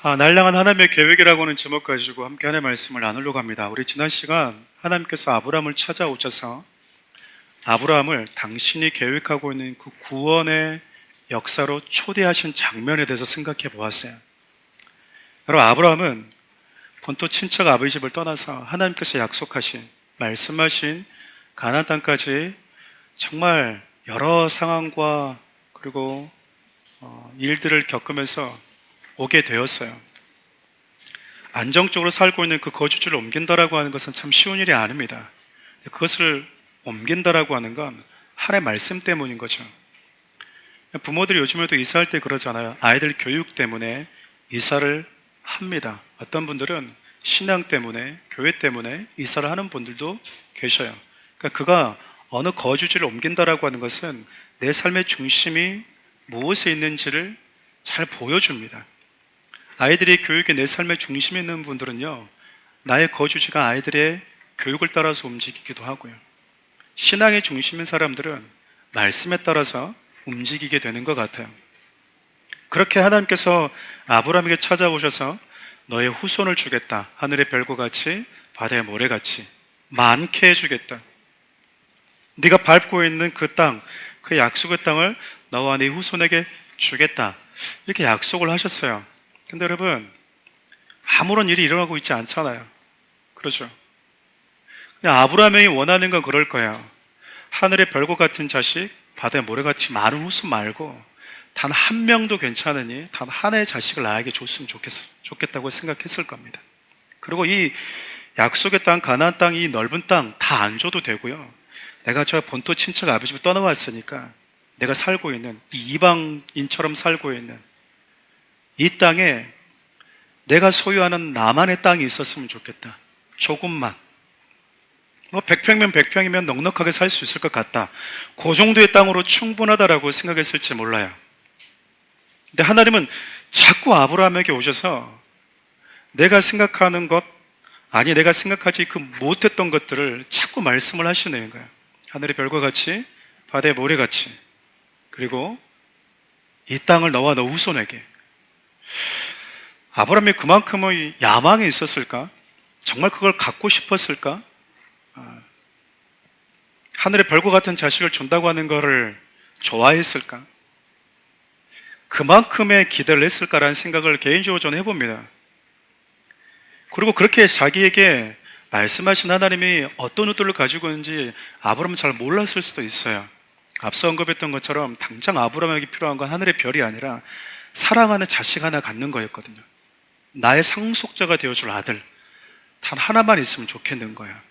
날량한 하나님의 계획이라고 하는 제목 가지고 함께 하나님의 말씀을 나누려고 합니다. 우리 지난 시간 하나님께서 아브라함을 찾아오셔서 아브라함을 당신이 계획하고 있는 그 구원의 역사로 초대하신 장면에 대해서 생각해 보았어요. 여러분, 아브라함은 본토 친척 아버지 집을 떠나서 하나님께서 약속하신, 말씀하신 가나안 땅까지 정말 여러 상황과 그리고 일들을 겪으면서 오게 되었어요. 안정적으로 살고 있는 그 거주지를 옮긴다라고 하는 것은 참 쉬운 일이 아닙니다. 그것을 옮긴다라고 하는 건 하나님의 말씀 때문인 거죠. 부모들이 요즘에도 이사할 때 그러잖아요. 아이들 교육 때문에 이사를 합니다. 어떤 분들은 신앙 때문에, 교회 때문에 이사를 하는 분들도 계셔요. 그러니까 그가 어느 거주지를 옮긴다라고 하는 것은 내 삶의 중심이 무엇에 있는지를 잘 보여줍니다. 아이들의 교육이 내 삶의 중심에 있는 분들은요, 나의 거주지가 아이들의 교육을 따라서 움직이기도 하고요. 신앙의 중심인 사람들은 말씀에 따라서 움직이게 되는 것 같아요. 그렇게 하나님께서 아브라함에게 찾아오셔서 너의 후손을 주겠다. 하늘의 별과 같이 바다의 모래같이 많게 해주겠다. 네가 밟고 있는 그 땅, 그 약속의 땅을 너와 네 후손에게 주겠다. 이렇게 약속을 하셨어요. 근데 여러분, 아무런 일이 일어나고 있지 않잖아요. 그렇죠? 그냥 아브라함이 원하는 건 그럴 거예요. 하늘의 별과 같은 자식, 바다의 모래같이 많은 후손 말고 단 한 명도 괜찮으니 단 하나의 자식을 나에게 줬으면 좋겠다고 생각했을 겁니다. 그리고 이 약속의 땅, 가나안 땅, 이 넓은 땅 다 안 줘도 되고요. 내가 저 본토 친척 아버지 집을 떠나왔으니까 내가 살고 있는 이 이방인처럼 살고 있는 이 땅에 내가 소유하는 나만의 땅이 있었으면 좋겠다. 조금만. 100평이면 100평이면 넉넉하게 살 수 있을 것 같다. 그 정도의 땅으로 충분하다라고 생각했을지 몰라요. 근데 하나님은 자꾸 아브라함에게 오셔서 내가 생각하는 것, 아니 내가 생각하지 못했던 것들을 자꾸 말씀을 하시는 거예요. 하늘의 별과 같이 바다의 모래같이, 그리고 이 땅을 너와 너 후손에게. 아브라함이 그만큼의 야망이 있었을까? 정말 그걸 갖고 싶었을까? 하늘의 별과 같은 자식을 준다고 하는 것을 좋아했을까? 그만큼의 기대를 했을까라는 생각을 개인적으로 저는 해봅니다. 그리고 그렇게 자기에게 말씀하신 하나님이 어떤 의도를 가지고 있는지 아브라함은 잘 몰랐을 수도 있어요. 앞서 언급했던 것처럼 당장 아브라함에게 필요한 건 하늘의 별이 아니라 사랑하는 자식 하나 갖는 거였거든요. 나의 상속자가 되어줄 아들 단 하나만 있으면 좋겠는 거야.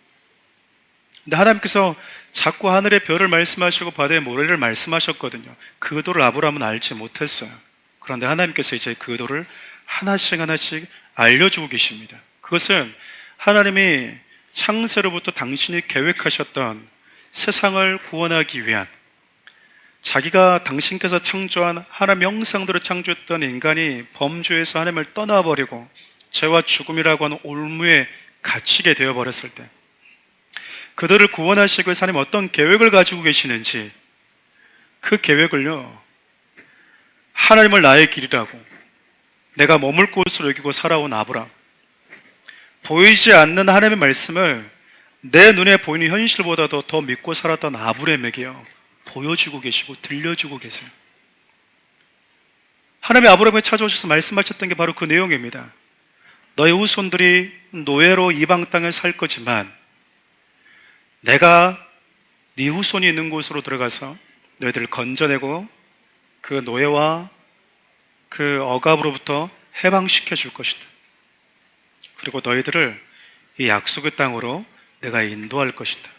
근데 하나님께서 자꾸 하늘의 별을 말씀하시고 바다의 모래를 말씀하셨거든요. 그 의도를 아브라함은 알지 못했어요. 그런데 하나님께서 이제 그 의도를 하나씩 하나씩 알려주고 계십니다. 그것은 하나님이 창세로부터 당신이 계획하셨던 세상을 구원하기 위한, 자기가 당신께서 창조한 하나님의 형상대로 창조했던 인간이 범죄에서 하나님을 떠나버리고 죄와 죽음이라고 하는 올무에 갇히게 되어버렸을 때 그들을 구원하시기 위해서 하나님 어떤 계획을 가지고 계시는지, 그 계획을요, 하나님을 나의 길이라고 내가 머물 곳으로 여기고 살아온 아브라함, 보이지 않는 하나님의 말씀을 내 눈에 보이는 현실보다도 더 믿고 살았던 아브라함에게요 보여주고 계시고 들려주고 계세요. 하나님의 아브라함에 찾아오셔서 말씀하셨던 게 바로 그 내용입니다. 너의 후손들이 노예로 이방 땅에 살 거지만 내가 네 후손이 있는 곳으로 들어가서 너희들을 건져내고 그 노예와 그 억압으로부터 해방시켜 줄 것이다. 그리고 너희들을 이 약속의 땅으로 내가 인도할 것이다.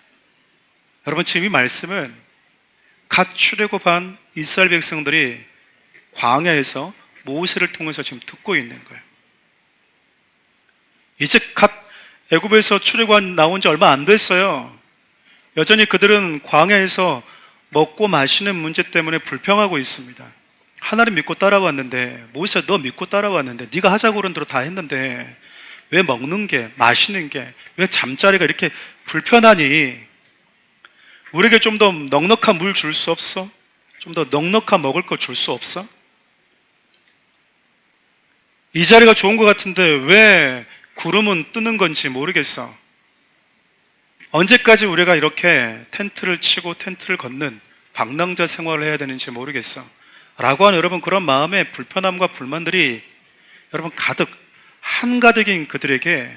여러분, 지금 이 말씀은 갓 출애굽한 이스라엘 백성들이 광야에서 모세를 통해서 지금 듣고 있는 거예요. 이제 갓 애굽에서 출애굽 나온 지 얼마 안 됐어요. 여전히 그들은 광야에서 먹고 마시는 문제 때문에 불평하고 있습니다. 하나님 믿고 따라왔는데, 모세 너 믿고 따라왔는데 네가 하자고 그런 대로 다 했는데 왜 먹는 게, 마시는 게, 왜 잠자리가 이렇게 불편하니? 우리에게 좀 더 넉넉한 물 줄 수 없어? 좀 더 넉넉한 먹을 거 줄 수 없어? 이 자리가 좋은 것 같은데 왜 구름은 뜨는 건지 모르겠어. 언제까지 우리가 이렇게 텐트를 치고 텐트를 걷는 방랑자 생활을 해야 되는지 모르겠어. 라고 하는 여러분 그런 마음의 불편함과 불만들이 여러분 가득 한가득인 그들에게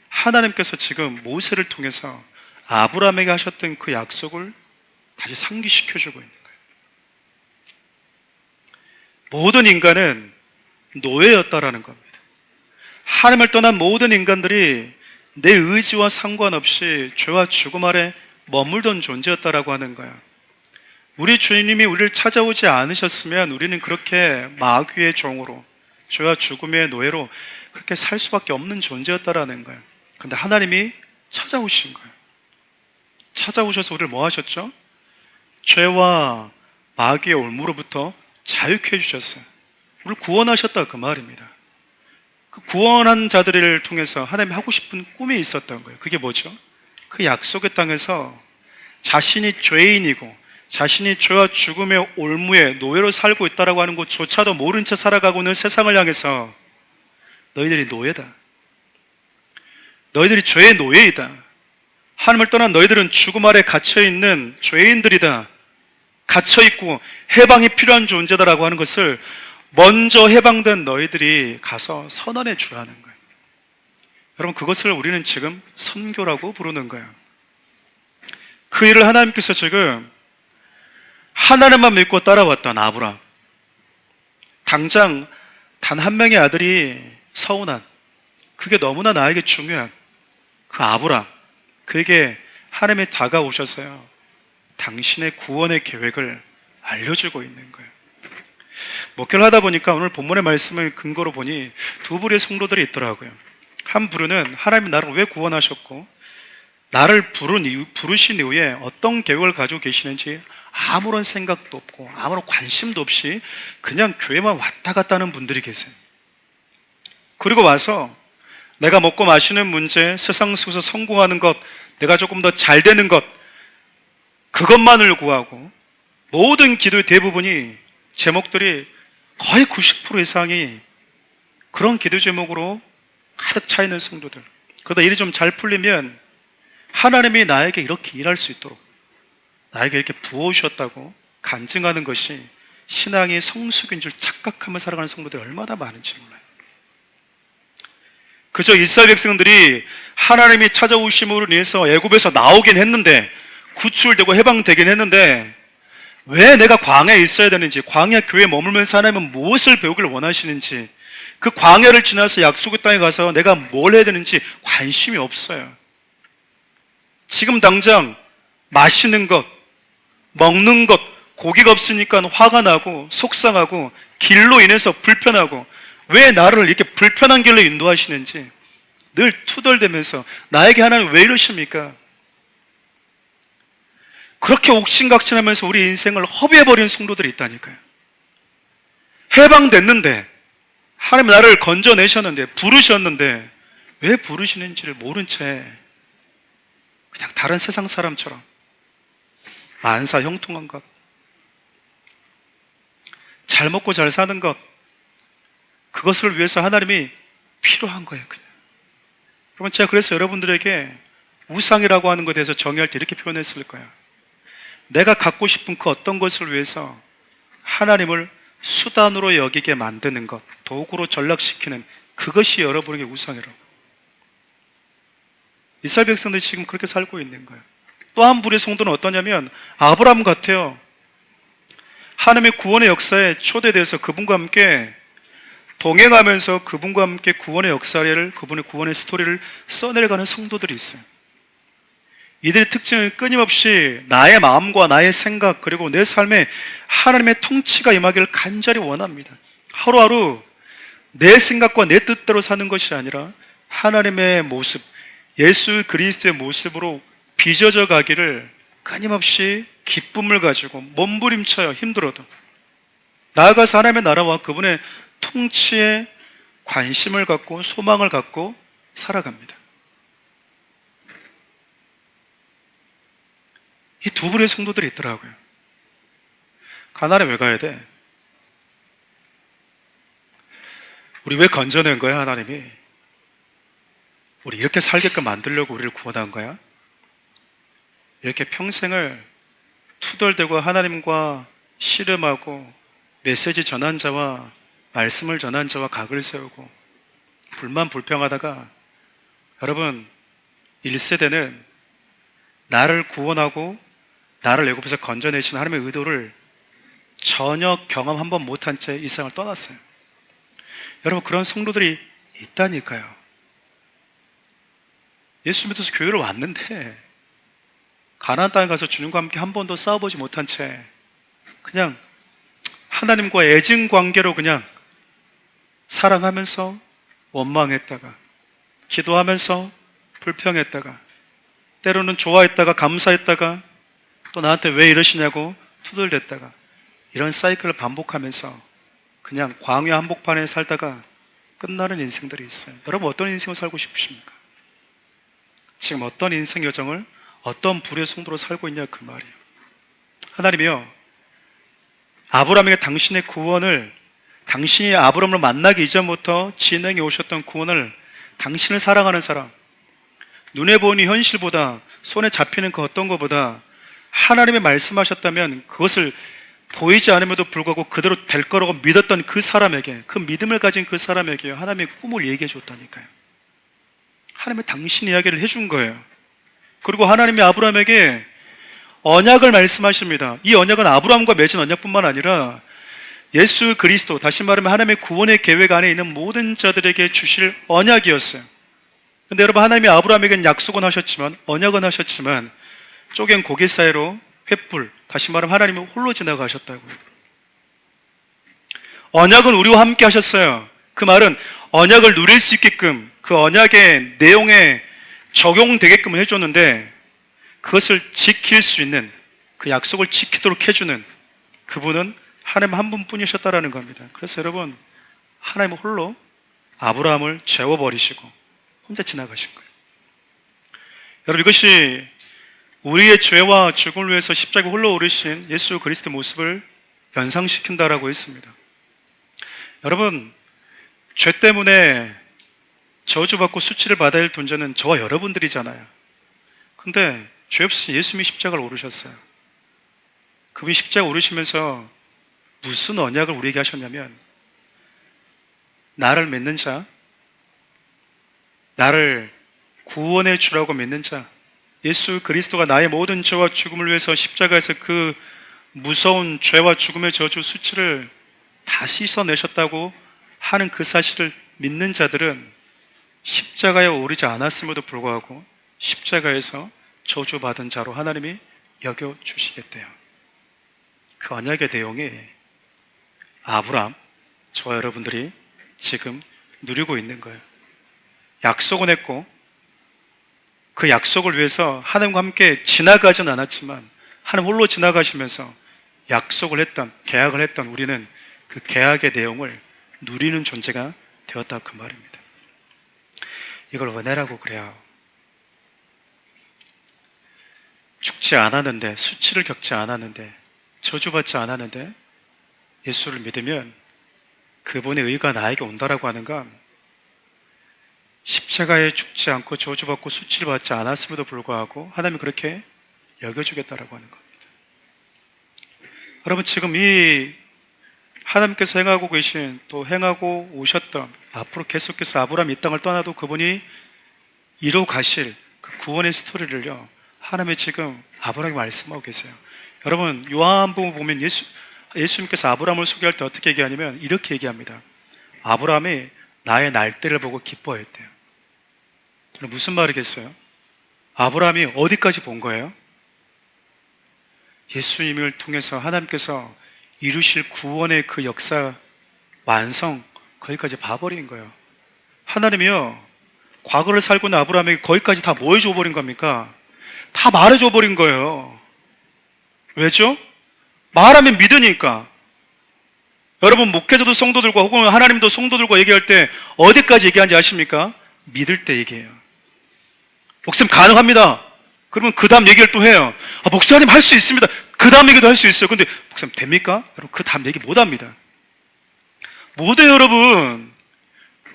하나님께서 지금 모세를 통해서 아브라함에게 하셨던 그 약속을 다시 상기시켜주고 있는 거예요. 모든 인간은 노예였다라는 겁니다. 하나님을 떠난 모든 인간들이 내 의지와 상관없이 죄와 죽음 아래 머물던 존재였다라고 하는 거야. 우리 주님이 우리를 찾아오지 않으셨으면 우리는 그렇게 마귀의 종으로 죄와 죽음의 노예로 그렇게 살 수밖에 없는 존재였다라는 거예요. 근데 하나님이 찾아오신 거예요. 찾아오셔서 우리를 뭐 하셨죠? 죄와 마귀의 올무로부터 자유케 해주셨어요. 우리를 구원하셨다 그 말입니다. 그 구원한 자들을 통해서 하나님이 하고 싶은 꿈이 있었던 거예요. 그게 뭐죠? 그 약속의 땅에서 자신이 죄인이고 자신이 죄와 죽음의 올무에 노예로 살고 있다라고 하는 것조차도 모른 채 살아가고 있는 세상을 향해서 너희들이 노예다. 너희들이 죄의 노예이다. 하나님을 떠난 너희들은 죽음 아래 갇혀있는 죄인들이다. 갇혀있고 해방이 필요한 존재다라고 하는 것을 먼저 해방된 너희들이 가서 선언해 주라 하는 거예요. 여러분 그것을 우리는 지금 선교라고 부르는 거예요. 그 일을 하나님께서 지금 하나님만 믿고 따라왔던 아브라함, 당장 단 한 명의 아들이 서운한, 그게 너무나 나에게 중요한 그 아브라함, 그에게 하나님이 다가오셔서요 당신의 구원의 계획을 알려주고 있는 거예요. 목회를 하다 보니까 오늘 본문의 말씀을 근거로 보니 두 부류의 성도들이 있더라고요. 한 부류는 하나님이 나를 왜 구원하셨고 나를 부르신 이후에 어떤 계획을 가지고 계시는지 아무런 생각도 없고 아무런 관심도 없이 그냥 교회만 왔다 갔다 하는 분들이 계세요. 그리고 와서 내가 먹고 마시는 문제, 세상 속에서 성공하는 것, 내가 조금 더 잘 되는 것, 그것만을 구하고 모든 기도의 대부분이 제목들이 거의 90% 이상이 그런 기도 제목으로 가득 차 있는 성도들. 그러다 일이 좀 잘 풀리면 하나님이 나에게 이렇게 일할 수 있도록 나에게 이렇게 부어주셨다고 간증하는 것이 신앙의 성숙인 줄 착각하며 살아가는 성도들이 얼마나 많은지 몰라요. 그저 이스라엘 백성들이 하나님이 찾아오심으로 인해서 애굽에서 나오긴 했는데 구출되고 해방되긴 했는데 왜 내가 광야에 있어야 되는지, 광야 교회에 머물면서 하나님은 무엇을 배우기를 원하시는지, 그 광야를 지나서 약속의 땅에 가서 내가 뭘 해야 되는지 관심이 없어요. 지금 당장 마시는 것, 먹는 것, 고기가 없으니까 화가 나고 속상하고 길로 인해서 불편하고 왜 나를 이렇게 불편한 길로 인도하시는지 늘 투덜대면서 나에게 하나님 왜 이러십니까? 그렇게 옥신각신하면서 우리 인생을 허비해버리는 성도들이 있다니까요. 해방됐는데 하나님 나를 건져내셨는데 부르셨는데 왜 부르시는지를 모른 채 그냥 다른 세상 사람처럼 만사 형통한 것, 잘 먹고 잘 사는 것, 그것을 위해서 하나님이 필요한 거예요. 그냥. 여러분 제가 그래서 여러분들에게 우상이라고 하는 것에 대해서 정의할 때 이렇게 표현했을 거예요. 내가 갖고 싶은 그 어떤 것을 위해서 하나님을 수단으로 여기게 만드는 것, 도구로 전락시키는 그것이 여러분에게 우상이라고. 이스라엘 백성들이 지금 그렇게 살고 있는 거예요. 또 한 부류의 성도는 어떠냐면 아브라함 같아요. 하나님의 구원의 역사에 초대돼서 그분과 함께 동행하면서 그분과 함께 구원의 역사를, 그분의 구원의 스토리를 써내려가는 성도들이 있어요. 이들의 특징은 끊임없이 나의 마음과 나의 생각 그리고 내 삶에 하나님의 통치가 임하기를 간절히 원합니다. 하루하루 내 생각과 내 뜻대로 사는 것이 아니라 하나님의 모습, 예수 그리스도의 모습으로 빚어져 가기를 끊임없이 기쁨을 가지고 몸부림쳐요. 힘들어도 나아가서 하나님의 나라와 그분의 통치에 관심을 갖고 소망을 갖고 살아갑니다. 이 두 부류의 성도들이 있더라고요. 가나안에 왜 가야 돼? 우리 왜 건져낸 거야, 하나님이? 우리 이렇게 살게끔 만들려고 우리를 구원한 거야? 이렇게 평생을 투덜대고 하나님과 씨름하고 메시지 전한 자와 말씀을 전한 자와 각을 세우고 불만 불평하다가 여러분 1세대는 나를 구원하고 나를 애굽에서 건져내신 하나님의 의도를 전혀 경험 한번 못한 채 이 세상을 떠났어요. 여러분 그런 성도들이 있다니까요. 예수 믿어서 교회를 왔는데 가나안 땅에 가서 주님과 함께 한 번도 싸워보지 못한 채 그냥 하나님과 애증 관계로 그냥 사랑하면서 원망했다가 기도하면서 불평했다가 때로는 좋아했다가 감사했다가 또 나한테 왜 이러시냐고 투덜댔다가 이런 사이클을 반복하면서 그냥 광야 한복판에 살다가 끝나는 인생들이 있어요. 여러분 어떤 인생을 살고 싶으십니까? 지금 어떤 인생 여정을 어떤 불의 성도로 살고 있냐 그 말이에요. 하나님이요 아브라함에게 당신의 구원을 당신이 아브라함을 만나기 이전부터 진행해 오셨던 구원을 당신을 사랑하는 사람, 눈에 보이는 현실보다 손에 잡히는 그 어떤 것보다 하나님이 말씀하셨다면 그것을 보이지 않음에도 불구하고 그대로 될 거라고 믿었던 그 사람에게, 그 믿음을 가진 그 사람에게 하나님의 꿈을 얘기해 줬다니까요. 하나님의 당신 이야기를 해준 거예요. 그리고 하나님이 아브라함에게 언약을 말씀하십니다. 이 언약은 아브라함과 맺은 언약뿐만 아니라 예수 그리스도, 다시 말하면 하나님의 구원의 계획 안에 있는 모든 자들에게 주실 언약이었어요. 근데 여러분 하나님이 아브라함에게는 약속은 하셨지만 언약은 하셨지만 쪼갠 고개 사이로 횃불, 다시 말하면 하나님은 홀로 지나가셨다고요. 언약은 우리와 함께 하셨어요. 그 말은 언약을 누릴 수 있게끔 그 언약의 내용에 적용되게끔 해줬는데 그것을 지킬 수 있는 그 약속을 지키도록 해주는 그분은 하나님 한 분뿐이셨다라는 겁니다. 그래서 여러분 하나님은 홀로 아브라함을 재워버리시고 혼자 지나가신 거예요. 여러분 이것이 우리의 죄와 죽음을 위해서 십자가에 홀로 오르신 예수 그리스도의 모습을 연상시킨다라고 했습니다. 여러분 죄 때문에 저주받고 수치를 받아야 할 존재는 저와 여러분들이잖아요. 근데 죄 없이 예수님이 십자가를 오르셨어요. 그분이 십자가 오르시면서 무슨 언약을 우리에게 하셨냐면 나를 믿는 자, 나를 구원해 주라고 믿는 자, 예수 그리스도가 나의 모든 죄와 죽음을 위해서 십자가에서 그 무서운 죄와 죽음의 저주 수치를 다 씻어내셨다고 하는 그 사실을 믿는 자들은 십자가에 오르지 않았음에도 불구하고 십자가에서 저주받은 자로 하나님이 여겨주시겠대요. 그 언약의 내용이 아브라함, 저와 여러분들이 지금 누리고 있는 거예요. 약속은 했고 그 약속을 위해서 하나님과 함께 지나가진 않았지만 하나님 홀로 지나가시면서 약속을 했던, 계약을 했던 우리는 그 계약의 내용을 누리는 존재가 되었다 그 말입니다. 이걸 은혜라고 그래요. 죽지 않았는데, 수치를 겪지 않았는데, 저주받지 않았는데 예수를 믿으면 그분의 의가 나에게 온다라고 하는 건 십자가에 죽지 않고 저주받고 수치를 받지 않았음에도 불구하고 하나님이 그렇게 여겨주겠다라고 하는 겁니다. 여러분 지금 이 하나님께서 행하고 계신 또 행하고 오셨던 앞으로 계속해서 아브라함이 이 땅을 떠나도 그분이 이루 가실 그 구원의 스토리를요 하나님이 지금 아브라함에게 말씀하고 계세요. 여러분 요한복음 보면 예수님께서 아브라함을 소개할 때 어떻게 얘기하냐면 이렇게 얘기합니다. 아브라함이 나의 날때를 보고 기뻐했대요. 무슨 말이겠어요? 아브라함이 어디까지 본 거예요? 예수님을 통해서 하나님께서 이루실 구원의 그 역사 완성 거기까지 봐버린 거예요. 하나님이요 과거를 살고 있는 아브라함에게 거기까지 다 뭐 해줘 버린 겁니까? 다 말해줘 버린 거예요. 왜죠? 말하면 믿으니까. 여러분 목회자도 성도들과 혹은 하나님도 성도들과 얘기할 때 어디까지 얘기하는지 아십니까? 믿을 때 얘기해요. 목사님 가능합니다. 그러면 그 다음 얘기를 또 해요. 목사님 할 수 있습니다. 그 다음 얘기도 할 수 있어요. 근데 목사님 됩니까? 여러분 그 다음 얘기 못 합니다. 못해요 여러분.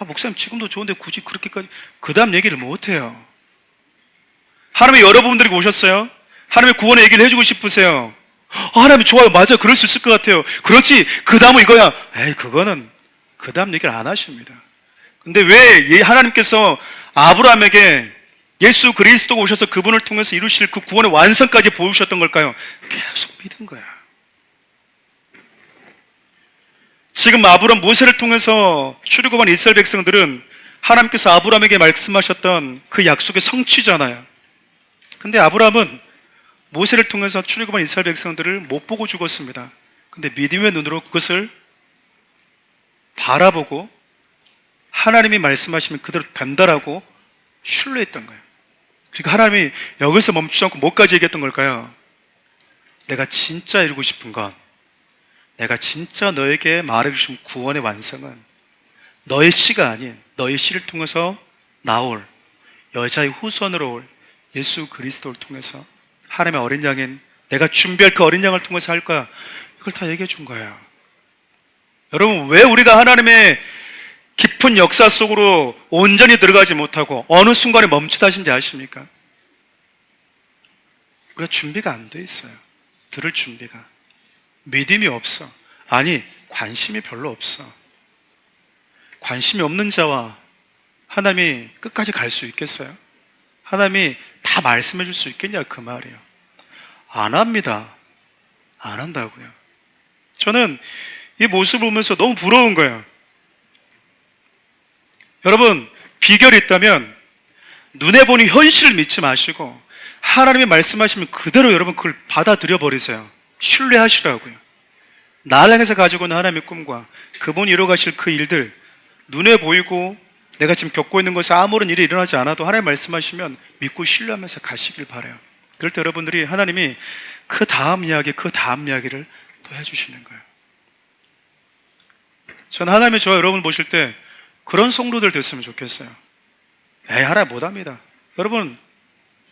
목사님 지금도 좋은데 굳이 그렇게까지 그 다음 얘기를 못해요. 하나님이 여러분들이 오셨어요. 하나님의 구원의 얘기를 해주고 싶으세요. 하나님 좋아요. 맞아. 그럴 수 있을 것 같아요. 그렇지. 그 다음은 이거야. 에이, 그거는 그 다음 얘기를 안 하십니다. 근데 왜 하나님께서 아브라함에게 예수 그리스도가 오셔서 그분을 통해서 이루실 그 구원의 완성까지 보여주셨던 걸까요? 계속 믿은 거야. 지금 아브라함 모세를 통해서 출애굽한 이스라엘 백성들은 하나님께서 아브라함에게 말씀하셨던 그 약속의 성취잖아요. 근데 아브라함은 모세를 통해서 출애굽한 이스라엘 백성들을 못 보고 죽었습니다. 근데 믿음의 눈으로 그것을 바라보고 하나님이 말씀하시면 그대로 된다라고 신뢰했던 거예요. 그러니까 하나님이 여기서 멈추지 않고 뭐까지 얘기했던 걸까요? 내가 진짜 이루고 싶은 건, 내가 진짜 너에게 말해주신 구원의 완성은 너의 씨가 아닌 너의 씨를 통해서 나올 여자의 후손으로 올 예수 그리스도를 통해서 하나님의 어린 양인 내가 준비할 그 어린 양을 통해서 할 거야. 이걸 다 얘기해 준 거예요. 여러분, 왜 우리가 하나님의 깊은 역사 속으로 온전히 들어가지 못하고 어느 순간에 멈칫하신지 아십니까? 우리가 준비가 안 돼 있어요. 들을 준비가. 믿음이 없어. 아니, 관심이 별로 없어. 관심이 없는 자와 하나님이 끝까지 갈 수 있겠어요? 하나님이 다 말씀해 줄 수 있겠냐, 그 말이에요. 안 합니다. 안 한다고요. 저는 이 모습을 보면서 너무 부러운 거예요. 여러분, 비결이 있다면 눈에 보니 현실을 믿지 마시고 하나님이 말씀하시면 그대로 여러분 그걸 받아들여 버리세요. 신뢰하시라고요. 나를 향해서 가지고 있는 하나님의 꿈과 그분이 이루어가실 그 일들, 눈에 보이고 내가 지금 겪고 있는 것에 아무런 일이 일어나지 않아도 하나님 말씀하시면 믿고 신뢰하면서 가시길 바라요. 그럴 때 여러분들이 하나님이 그 다음 이야기를 또 해주시는 거예요. 저는 하나님이 저와 여러분을 보실 때 그런 성도들 됐으면 좋겠어요. 에이, 하나님 못합니다. 여러분,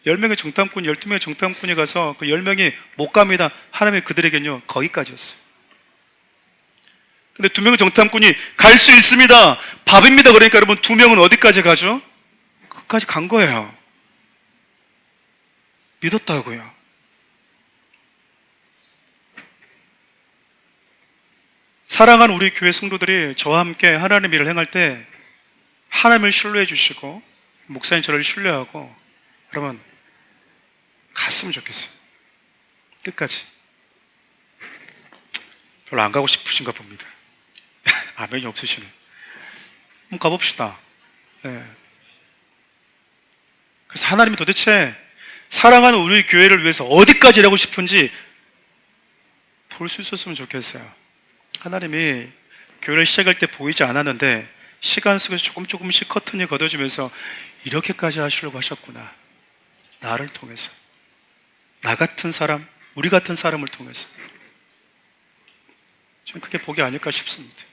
10명의 정탐꾼, 12명의 정탐꾼이 가서 그 10명이 못 갑니다. 하나님이 그들에게는요, 거기까지였어요. 근데 2명의 정탐꾼이 갈 수 있습니다. 밥입니다. 그러니까 여러분 2명은 어디까지 가죠? 끝까지 간 거예요. 믿었다고요. 사랑하는 우리 교회 성도들이 저와 함께 하나님의 일을 행할 때 하나님을 신뢰해 주시고 목사님 저를 신뢰하고 여러분 갔으면 좋겠어요. 끝까지. 별로 안 가고 싶으신가 봅니다. 아멘이 없으시네. 한번 가봅시다. 네. 그래서 하나님이 도대체 사랑하는 우리 교회를 위해서 어디까지 일하고 싶은지 볼 수 있었으면 좋겠어요. 하나님이 교회를 시작할 때 보이지 않았는데 시간 속에서 조금씩 커튼이 걷어지면서 이렇게까지 하시려고 하셨구나. 나를 통해서. 나 같은 사람, 우리 같은 사람을 통해서. 저는 그게 복이 아닐까 싶습니다.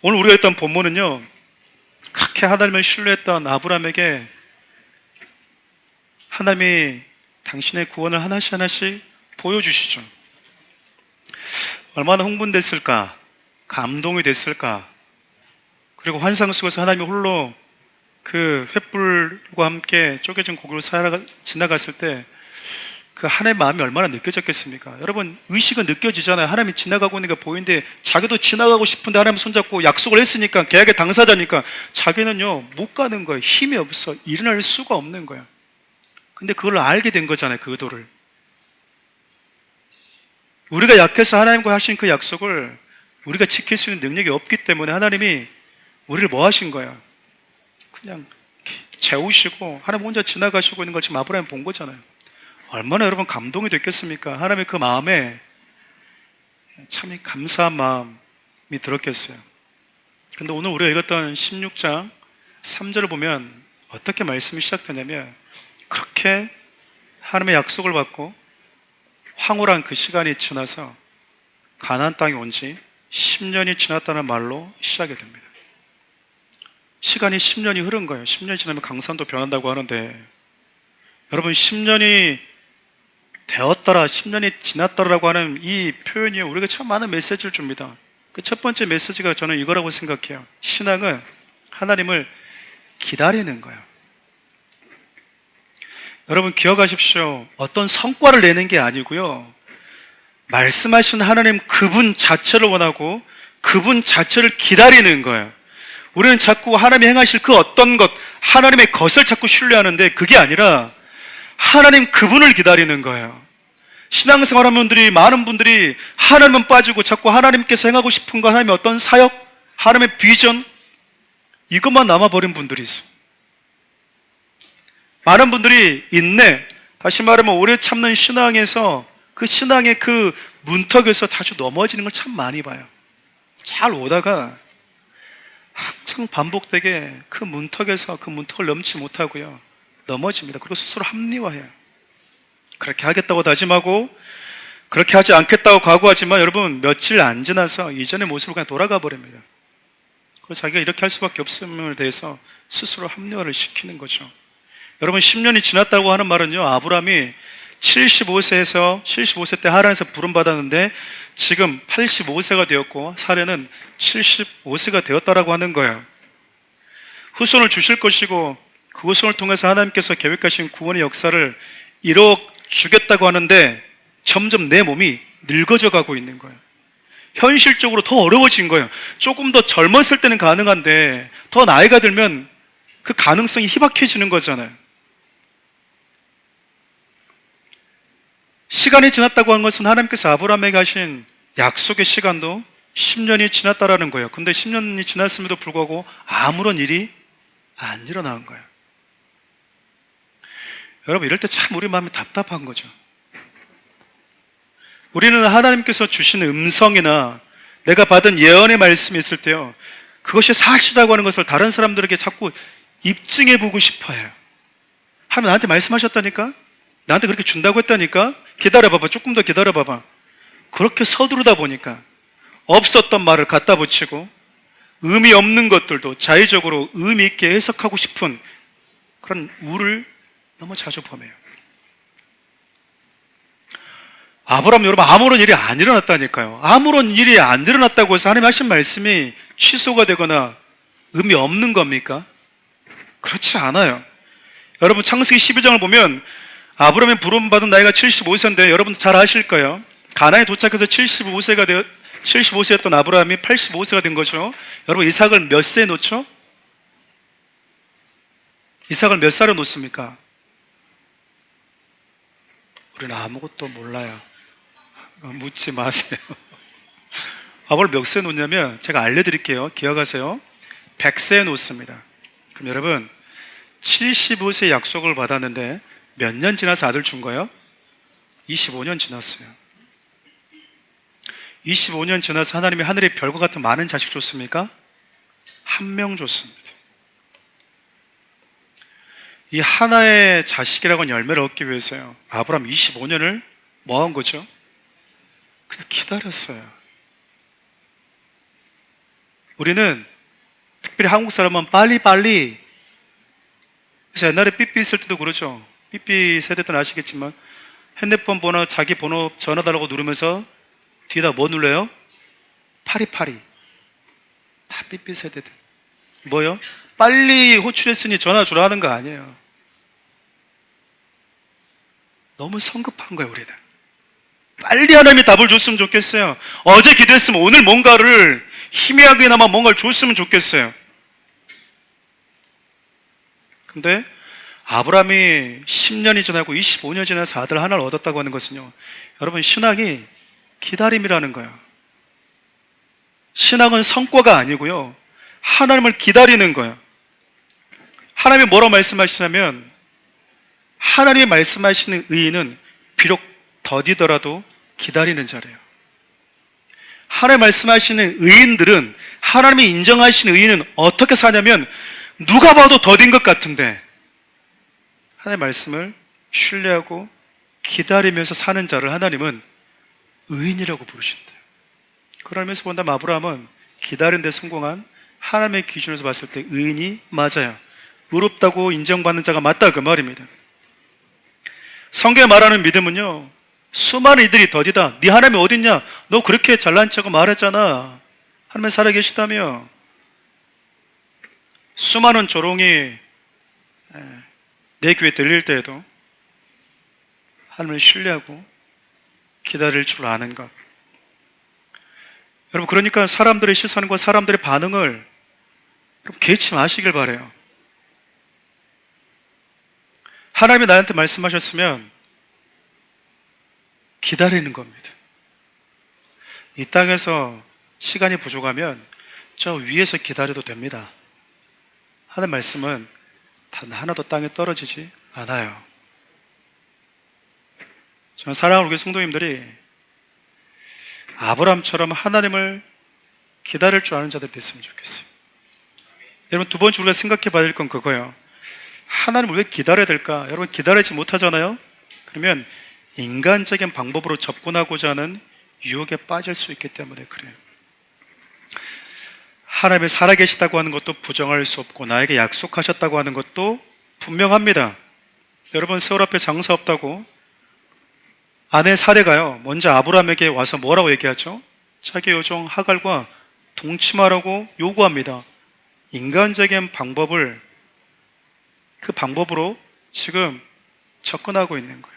오늘 우리가 했던 본문은요, 그렇게 하나님을 신뢰했던 아브라함에게 하나님이 당신의 구원을 하나씩 보여주시죠. 얼마나 흥분됐을까, 감동이 됐을까. 그리고 환상 속에서 하나님이 홀로 그 횃불과 함께 쪼개진 고기로 지나갔을 때 그 하나님의 마음이 얼마나 느껴졌겠습니까? 여러분, 의식은 느껴지잖아요. 하나님이 지나가고 있는 게 보이는데 자기도 지나가고 싶은데 하나님 손잡고 약속을 했으니까, 계약의 당사자니까 자기는요 못 가는 거예요. 힘이 없어. 일어날 수가 없는 거예요. 근데 그걸 알게 된 거잖아요. 그 의도를. 우리가 약해서 하나님과 하신 그 약속을 우리가 지킬 수 있는 능력이 없기 때문에 하나님이 우리를 뭐 하신 거예요? 그냥 재우시고 하나님 혼자 지나가시고 있는 걸 지금 아브라함이 본 거잖아요. 얼마나 여러분 감동이 됐겠습니까? 하나님의 그 마음에 참 감사한 마음이 들었겠어요. 근데 오늘 우리가 읽었던 16장 3절을 보면 어떻게 말씀이 시작되냐면, 그렇게 하나님의 약속을 받고 황홀한 그 시간이 지나서 가나안 땅에 온 지 10년이 지났다는 말로 시작이 됩니다. 시간이 10년이 흐른 거예요. 10년이 지나면 강산도 변한다고 하는데, 여러분 10년이 되었더라, 10년이 지났더라라고 하는 이 표현이 우리가 참 많은 메시지를 줍니다. 그 첫 번째 메시지가 저는 이거라고 생각해요. 신앙은 하나님을 기다리는 거예요. 여러분 기억하십시오. 어떤 성과를 내는 게 아니고요. 말씀하신 하나님 그분 자체를 원하고 그분 자체를 기다리는 거예요. 우리는 자꾸 하나님이 행하실 그 어떤 것, 하나님의 것을 자꾸 신뢰하는데 그게 아니라 하나님 그분을 기다리는 거예요. 신앙생활 하는 분들이, 많은 분들이 하나님은 빠지고 자꾸 하나님께서 행하고 싶은 거, 하나님의 어떤 사역, 하나님의 비전, 이것만 남아버린 분들이 있어요. 많은 분들이 인내, 다시 말하면 오래 참는 신앙에서 그 신앙의 그 문턱에서 자주 넘어지는 걸 참 많이 봐요. 잘 오다가 항상 반복되게 그 문턱에서 그 문턱을 넘지 못하고요. 넘어집니다. 그리고 스스로 합리화해요. 그렇게 하겠다고 다짐하고 그렇게 하지 않겠다고 각오하지만 여러분 며칠 안 지나서 이전의 모습으로 그냥 돌아가 버립니다. 그래서 자기가 이렇게 할 수밖에 없음을 대해서 스스로 합리화를 시키는 거죠. 여러분 10년이 지났다고 하는 말은요, 아브라함이 75세 때 하란에서 부름받았는데 지금 85세가 되었고 사례는 75세가 되었다라고 하는 거예요. 후손을 주실 것이고 그 후손을 통해서 하나님께서 계획하신 구원의 역사를 이뤄 주겠다고 하는데 점점 내 몸이 늙어져 가고 있는 거예요. 현실적으로 더 어려워진 거예요. 조금 더 젊었을 때는 가능한데 더 나이가 들면 그 가능성이 희박해지는 거잖아요. 시간이 지났다고 하는 것은 하나님께서 아브라함에게 하신 약속의 시간도 10년이 지났다라는 거예요. 근데 10년이 지났음에도 불구하고 아무런 일이 안 일어난 거예요. 여러분 이럴 때 참 우리 마음이 답답한 거죠. 우리는 하나님께서 주신 음성이나 내가 받은 예언의 말씀이 있을 때요, 그것이 사실이라고 하는 것을 다른 사람들에게 자꾸 입증해 보고 싶어요. 하나님 나한테 말씀하셨다니까? 나한테 그렇게 준다고 했다니까? 기다려봐봐. 조금 더 기다려봐봐. 그렇게 서두르다 보니까 없었던 말을 갖다 붙이고 의미 없는 것들도 자의적으로 의미 있게 해석하고 싶은 그런 우를 너무 자주 범해요. 아브라함 여러분 아무런 일이 안 일어났다니까요. 아무런 일이 안 일어났다고 해서 하나님 하신 말씀이 취소가 되거나 의미 없는 겁니까? 그렇지 않아요. 여러분 창세기 12장을 보면 아브라함이 부름받은 나이가 75세인데 여러분 잘 아실 거예요. 가나안에 도착해서 75세였던 아브라함이 85세가 된 거죠. 여러분 이삭을 몇 세에 놓죠? 이삭을 몇 살에 놓습니까? 우리는 아무것도 몰라요. 묻지 마세요. 아버를 몇 세에 놓냐면 제가 알려드릴게요. 기억하세요. 100세에 놓습니다. 그럼 여러분 75세 약속을 받았는데 몇 년 지나서 아들 준 거예요? 25년 지났어요. 25년 지나서 하나님이 하늘의 별과 같은 많은 자식 줬습니까? 한 명 줬습니다. 이 하나의 자식이라고 하는 열매를 얻기 위해서요, 아브라함 25년을 뭐 한 거죠? 그냥 기다렸어요. 우리는 특별히 한국 사람은 빨리빨리, 그래서 옛날에 삐삐 있을 때도 그러죠. 삐삐 세대 때는 아시겠지만 핸드폰 번호, 자기 번호 전화 달라고 누르면서 뒤에다 뭐 눌러요? 파리파리. 다 삐삐 세대들. 뭐요? 빨리 호출했으니 전화 주라 하는 거 아니에요. 너무 성급한 거예요, 우리는. 빨리 하나님이 답을 줬으면 좋겠어요. 어제 기도했으면 오늘 뭔가를 희미하게나마 뭔가를 줬으면 좋겠어요. 근데 아브라함이 10년이 지나고 25년이 지나서 아들 하나를 얻었다고 하는 것은요, 여러분 신앙이 기다림이라는 거예요. 신앙은 성과가 아니고요, 하나님을 기다리는 거예요. 하나님이 뭐라고 말씀하시냐면, 하나님이 말씀하시는 의인은 비록 더디더라도 기다리는 자래요. 하나님 말씀하시는 의인들은, 하나님이 인정하시는 의인은 어떻게 사냐면 누가 봐도 더딘 것 같은데 하나님의 말씀을 신뢰하고 기다리면서 사는 자를 하나님은 의인이라고 부르신대요. 그러면서 본다면 아브라함은 기다리는 데 성공한, 하나님의 기준에서 봤을 때 의인이 맞아요. 의롭다고 인정받는 자가 맞다, 그 말입니다. 성경에 말하는 믿음은요, 수많은 이들이 더디다. 네 하나님이 어딨냐? 너 그렇게 잘난 척하고 말했잖아. 하나님은 살아계시다며 수많은 조롱이 내 귀에 들릴 때에도 하나님을 신뢰하고 기다릴 줄 아는 것. 여러분, 그러니까 사람들의 시선과 사람들의 반응을 여러분 개의치 마시길 바라요. 하나님이 나한테 말씀하셨으면 기다리는 겁니다. 이 땅에서 시간이 부족하면 저 위에서 기다려도 됩니다. 하는 말씀은 단 하나도 땅에 떨어지지 않아요. 저는 사랑하는 우리 성도님들이 아브라함처럼 하나님을 기다릴 줄 아는 자들이 됐으면 좋겠어요. 여러분, 두 번째 우리가 생각해 봐야 될 건 그거예요. 하나님을 왜 기다려야 될까? 여러분, 기다리지 못하잖아요? 그러면 인간적인 방법으로 접근하고자 하는 유혹에 빠질 수 있기 때문에 그래요. 하나님이 살아계시다고 하는 것도 부정할 수 없고 나에게 약속하셨다고 하는 것도 분명합니다. 여러분, 세월 앞에 장사 없다고 아내 사례가요, 먼저 아브라함에게 와서 뭐라고 얘기하죠? 자기 요종 하갈과 동침하라고 요구합니다. 인간적인 방법을 그 방법으로 지금 접근하고 있는 거예요.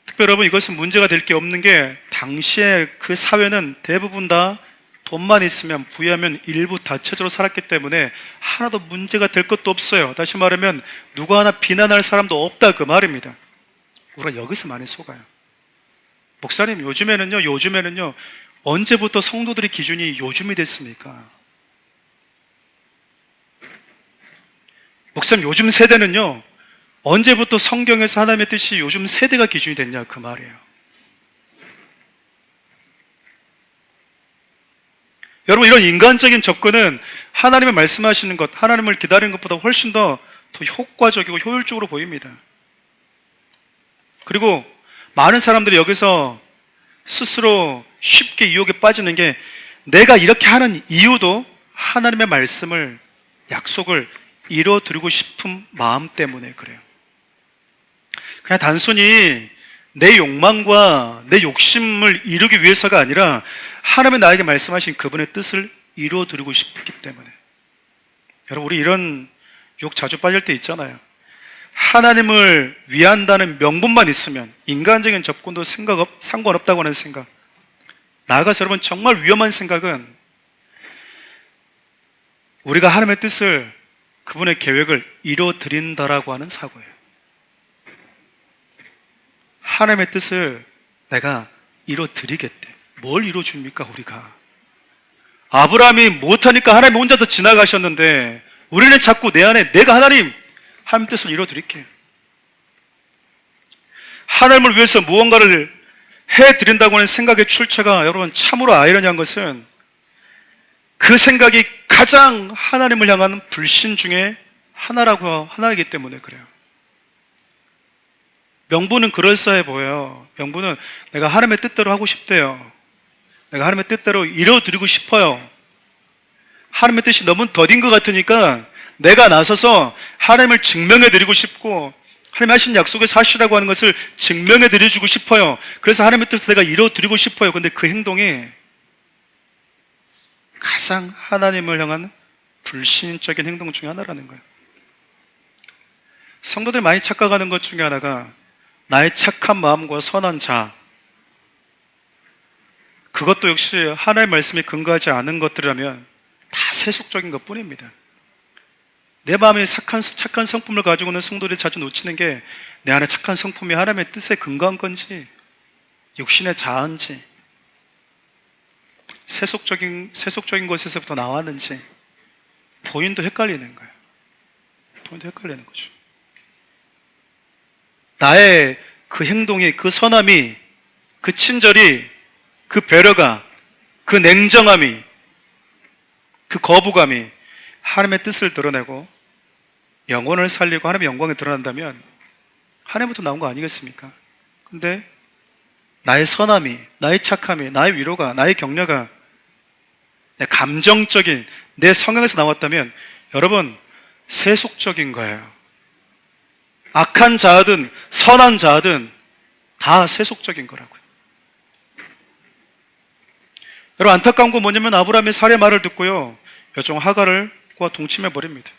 특별히 여러분, 이것은 문제가 될 게 없는 게 당시에 그 사회는 대부분 다 돈만 있으면 부유하면 일부 다처제로 살았기 때문에 하나도 문제가 될 것도 없어요. 다시 말하면 누구 하나 비난할 사람도 없다 그 말입니다. 우리가 여기서 많이 속아요. 목사님, 요즘에는요 언제부터 성도들의 기준이 요즘이 됐습니까? 목사님, 요즘 세대는요 언제부터 성경에서 하나님의 뜻이 요즘 세대가 기준이 됐냐 그 말이에요. 여러분, 이런 인간적인 접근은 하나님의 말씀하시는 것, 하나님을 기다리는 것보다 훨씬 더 효과적이고 효율적으로 보입니다. 그리고 많은 사람들이 여기서 스스로 쉽게 유혹에 빠지는 게 내가 이렇게 하는 이유도 하나님의 말씀을, 약속을 이뤄드리고 싶은 마음 때문에 그래요. 그냥 단순히 내 욕망과 내 욕심을 이루기 위해서가 아니라 하나님이 나에게 말씀하신 그분의 뜻을 이루어드리고 싶기 때문에. 여러분, 우리 이런 욕 자주 빠질 때 있잖아요. 하나님을 위한다는 명분만 있으면 인간적인 접근도 상관없다고 하는 생각. 나아가서 여러분, 정말 위험한 생각은 우리가 하나님의 뜻을, 그분의 계획을 이루어드린다라고 하는 사고예요. 하나님의 뜻을 내가 이루어드리겠대. 뭘 이루어줍니까 우리가? 아브라함이 못하니까 하나님 혼자 더 지나가셨는데 우리는 자꾸 내 안에 내가 하나님 뜻을 이루어드릴게, 하나님을 위해서 무언가를 해드린다고 하는 생각의 출처가 여러분 참으로 아이러니한 것은 그 생각이 가장 하나님을 향한 불신 중에 하나이기 때문에 그래요. 명분은 그럴싸해 보여요. 명분은 내가 하나님의 뜻대로 하고 싶대요. 내가 하나님의 뜻대로 이뤄드리고 싶어요. 하나님의 뜻이 너무 더딘 것 같으니까 내가 나서서 하나님을 증명해드리고 싶고 하나님이 하신 약속의 사실이라고 하는 것을 증명해드려주고 싶어요. 그래서 하나님의 뜻을 내가 이뤄드리고 싶어요. 근데 그 행동이 가장 하나님을 향한 불신적인 행동 중에 하나라는 거예요. 성도들 많이 착각하는 것 중에 하나가 나의 착한 마음과 선한 자, 그것도 역시 하나님의 말씀에 근거하지 않은 것들이라면 다 세속적인 것 뿐입니다. 내 마음에 착한 성품을 가지고 있는 성도들이 자주 놓치는 게 내 안에 착한 성품이 하나님의 뜻에 근거한 건지 육신의 자아인지 세속적인 것에서부터 나왔는지 본인도 헷갈리는 거예요. 본인도 헷갈리는 거죠. 나의 그 행동이, 그 선함이, 그 친절이, 그 배려가, 그 냉정함이, 그 거부감이 하나님의 뜻을 드러내고 영혼을 살리고 하나님의 영광이 드러난다면 하나님부터 나온 거 아니겠습니까? 근데 나의 선함이, 나의 착함이, 나의 위로가, 나의 격려가 내 감정적인 내 성향에서 나왔다면 여러분 세속적인 거예요. 악한 자든 선한 자든 다 세속적인 거라고요. 여러분, 안타까운 건 뭐냐면 아브라함이 사례 말을 듣고요, 여종 하갈을 동침해 버립니다.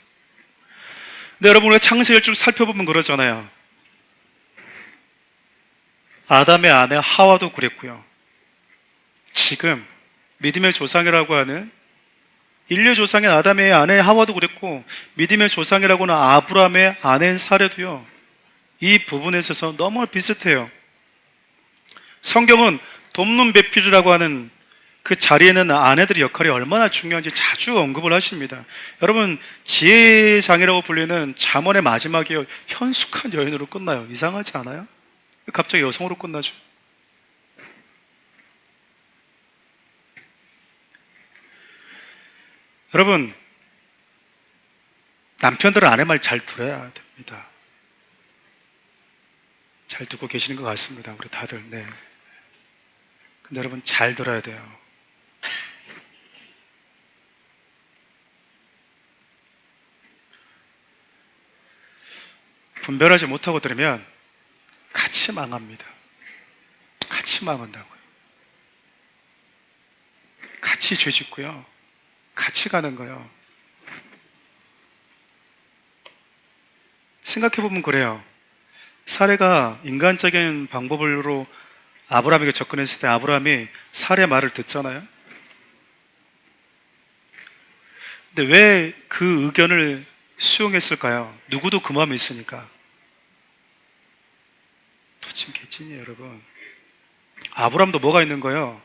근데 여러분, 우리가 창세기를 쭉 살펴보면 그러잖아요. 아담의 아내 하와도 그랬고요, 지금 믿음의 조상이라고 하는 인류 조상인 아담의 아내 하와도 그랬고, 믿음의 조상이라고 하는 아브라함의 아내인 사례도요, 이 부분에 있어서 너무 비슷해요. 성경은 돕는 배필이라고 하는 그 자리에는 아내들의 역할이 얼마나 중요한지 자주 언급을 하십니다. 여러분, 지혜장이라고 불리는 잠언의 마지막이 현숙한 여인으로 끝나요. 이상하지 않아요? 갑자기 여성으로 끝나죠. 여러분, 남편들은 아내 말 잘 들어야 됩니다. 잘 듣고 계시는 것 같습니다, 우리 다들. 네. 근데 여러분, 잘 들어야 돼요. 분별하지 못하고 들으면 같이 망합니다. 같이 망한다고요. 같이 죄 짓고요, 같이 가는 거예요. 생각해보면 그래요. 사례가 인간적인 방법으로 아브라함에게 접근했을 때 아브라함이 사례 말을 듣잖아요. 근데 왜 그 의견을 수용했을까요? 누구도 그 마음이 있으니까. 도친 개찐이에요, 여러분. 아브라함도 뭐가 있는 거예요?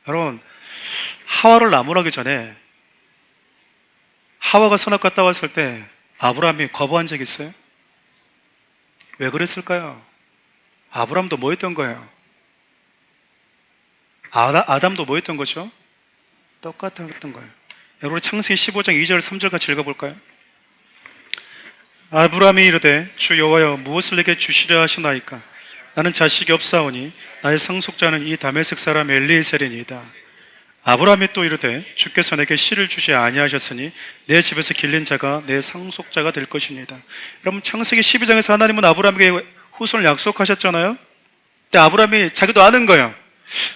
여러분, 하와를 나무라기 전에 하와가 선악 갔다 왔을 때 아브라함이 거부한 적 있어요? 왜 그랬을까요? 아브라함도 뭐 했던 거예요? 아담도 뭐 했던 거죠? 똑같았던 거예요. 여러분, 창세기 15장 2절 3절 같이 읽어볼까요? 아브라함이 이르되 주 여호와여 무엇을 내게 주시려 하시나이까? 나는 자식이 없사오니 나의 상속자는 이 다메섹 사람 엘리에셀이니이다. 아브라함이 또 이르되 주께서 내게 씨를 주시 아니하셨으니 내 집에서 길린 자가 내 상속자가 될 것이니이다. 여러분, 창세기 12장에서 하나님은 아브라함에게 후손을 약속하셨잖아요. 근데 아브라함이 자기도 아는 거예요.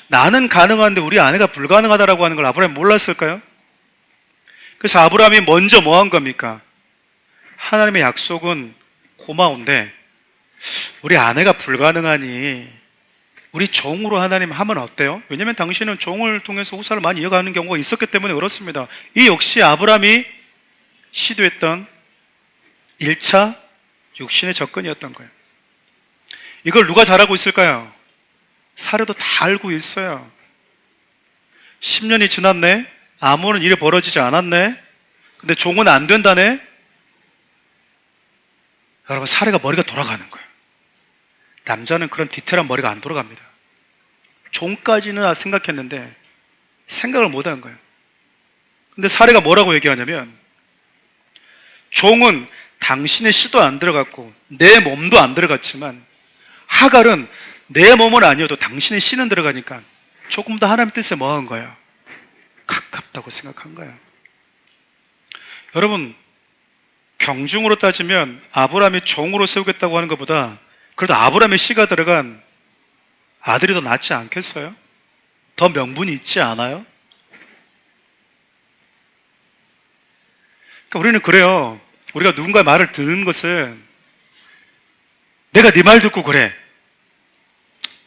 나는 가능한데 우리 아내가 불가능하다라고 하는 걸 아브라함이 몰랐을까요? 그래서 아브라함이 먼저 뭐 한 겁니까? 하나님의 약속은 고마운데 우리 아내가 불가능하니 우리 종으로 하나님 하면 어때요? 왜냐하면 당신은 종을 통해서 후사를 많이 이어가는 경우가 있었기 때문에 그렇습니다. 이 역시 아브라함이 시도했던 1차 육신의 접근이었던 거예요. 이걸 누가 잘하고 있을까요? 사례도 다 알고 있어요. 10년이 지났네? 아무런 일이 벌어지지 않았네? 근데 종은 안 된다네? 여러분, 사례가 머리가 돌아가는 거예요. 남자는 그런 디테일한 머리가 안 돌아갑니다. 종까지는 생각했는데 생각을 못 한 거예요. 근데 사례가 뭐라고 얘기하냐면, 종은 당신의 씨도 안 들어갔고 내 몸도 안 들어갔지만 하갈은 내 몸은 아니어도 당신의 씨는 들어가니까 조금 더 하나님 뜻에 뭐 한 거예요? 가깝다고 생각한 거예요. 여러분, 경중으로 따지면 아브라함이 종으로 세우겠다고 하는 것보다 그래도 아브라함의 씨가 들어간 아들이 더 낫지 않겠어요? 더 명분이 있지 않아요? 그러니까 우리는 그래요. 우리가 누군가의 말을 듣는 것은 내가 네 말 듣고 그래.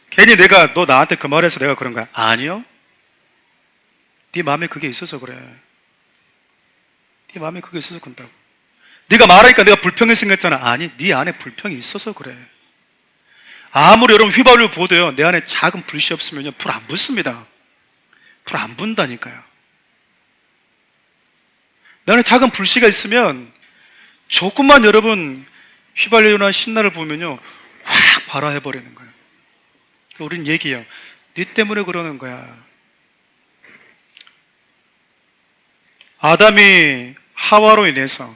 괜히 너 나한테 그 말해서 내가 그런 거야. 아니요. 네 마음에 그게 있어서 그래. 네 마음에 그게 있어서 그런다고. 네가 말하니까 내가 불평이 생겼잖아. 아니, 네 안에 불평이 있어서 그래. 아무리 여러분 휘발유 부어도요, 내 안에 작은 불씨 없으면요, 불 안 붙습니다. 불 안 붙는다니까요. 내 안에 작은 불씨가 있으면 조금만 여러분 휘발유나 신나를 부으면요, 확 발화해버리는 거예요. 우린 얘기해요. 네 때문에 그러는 거야. 아담이 하와로 인해서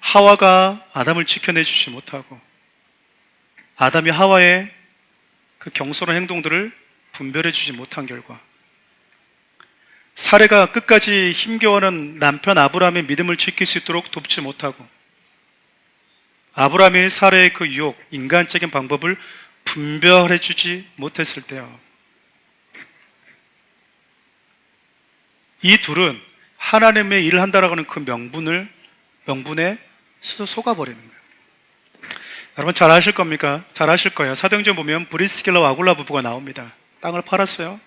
하와가 아담을 지켜내주지 못하고 아담이 하와의 그 경솔한 행동들을 분별해주지 못한 결과 사례가 끝까지 힘겨워하는 남편 아브라함의 믿음을 지킬 수 있도록 돕지 못하고 아브라함이 사례의 그 유혹, 인간적인 방법을 분별해주지 못했을 때요, 이 둘은 하나님의 일을 한다라고 하는 그 명분에 속아버리는 거예요. 여러분 잘 아실 겁니까? 잘 아실 거예요. 사도행전 보면 브리스길라와 아굴라 부부가 나옵니다. 땅을 팔았어요.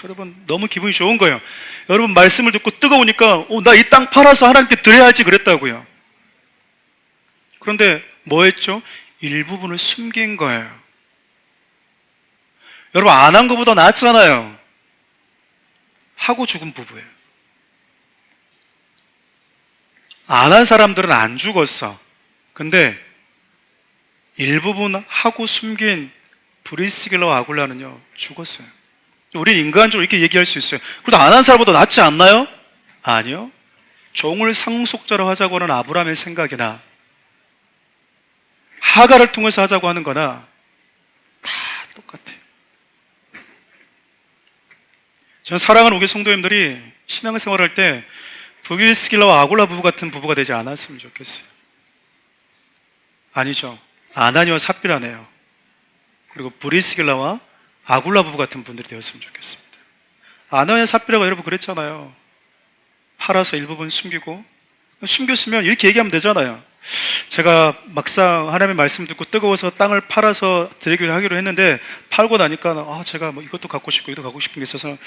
여러분 너무 기분이 좋은 거예요. 여러분 말씀을 듣고 뜨거우니까 나 이 땅 팔아서 하나님께 드려야지 그랬다고요. 그런데 뭐 했죠? 일부분을 숨긴 거예요. 여러분 안 한 것보다 낫잖아요. 하고 죽은 부부예요. 안 한 사람들은 안 죽었어. 근데 일부분 하고 숨긴 브리스길라와 아굴라는요 죽었어요. 우린 인간적으로 이렇게 얘기할 수 있어요. 그래도 안 한 사람보다 낫지 않나요? 아니요. 종을 상속자로 하자고 하는 아브라함의 생각이나 하가를 통해서 하자고 하는 거나 다 똑같아요. 저는 사랑하는 우리 성도님들이 신앙생활할 때 브리스길라와 아굴라 부부 같은 부부가 되지 않았으면 좋겠어요. 아니죠. 아나니와 삽비라네요. 그리고 브리스길라와 아굴라 부부 같은 분들이 되었으면 좋겠습니다. 아나니와 삽비라가 여러분 그랬잖아요. 팔아서 일부분 숨겼으면 이렇게 얘기하면 되잖아요. 제가 막상 하나님의 말씀 듣고 뜨거워서 땅을 팔아서 드리기로 하기로 했는데 팔고 나니까 제가 뭐 이것도 갖고 싶고 이것도 갖고 싶은 게 있어서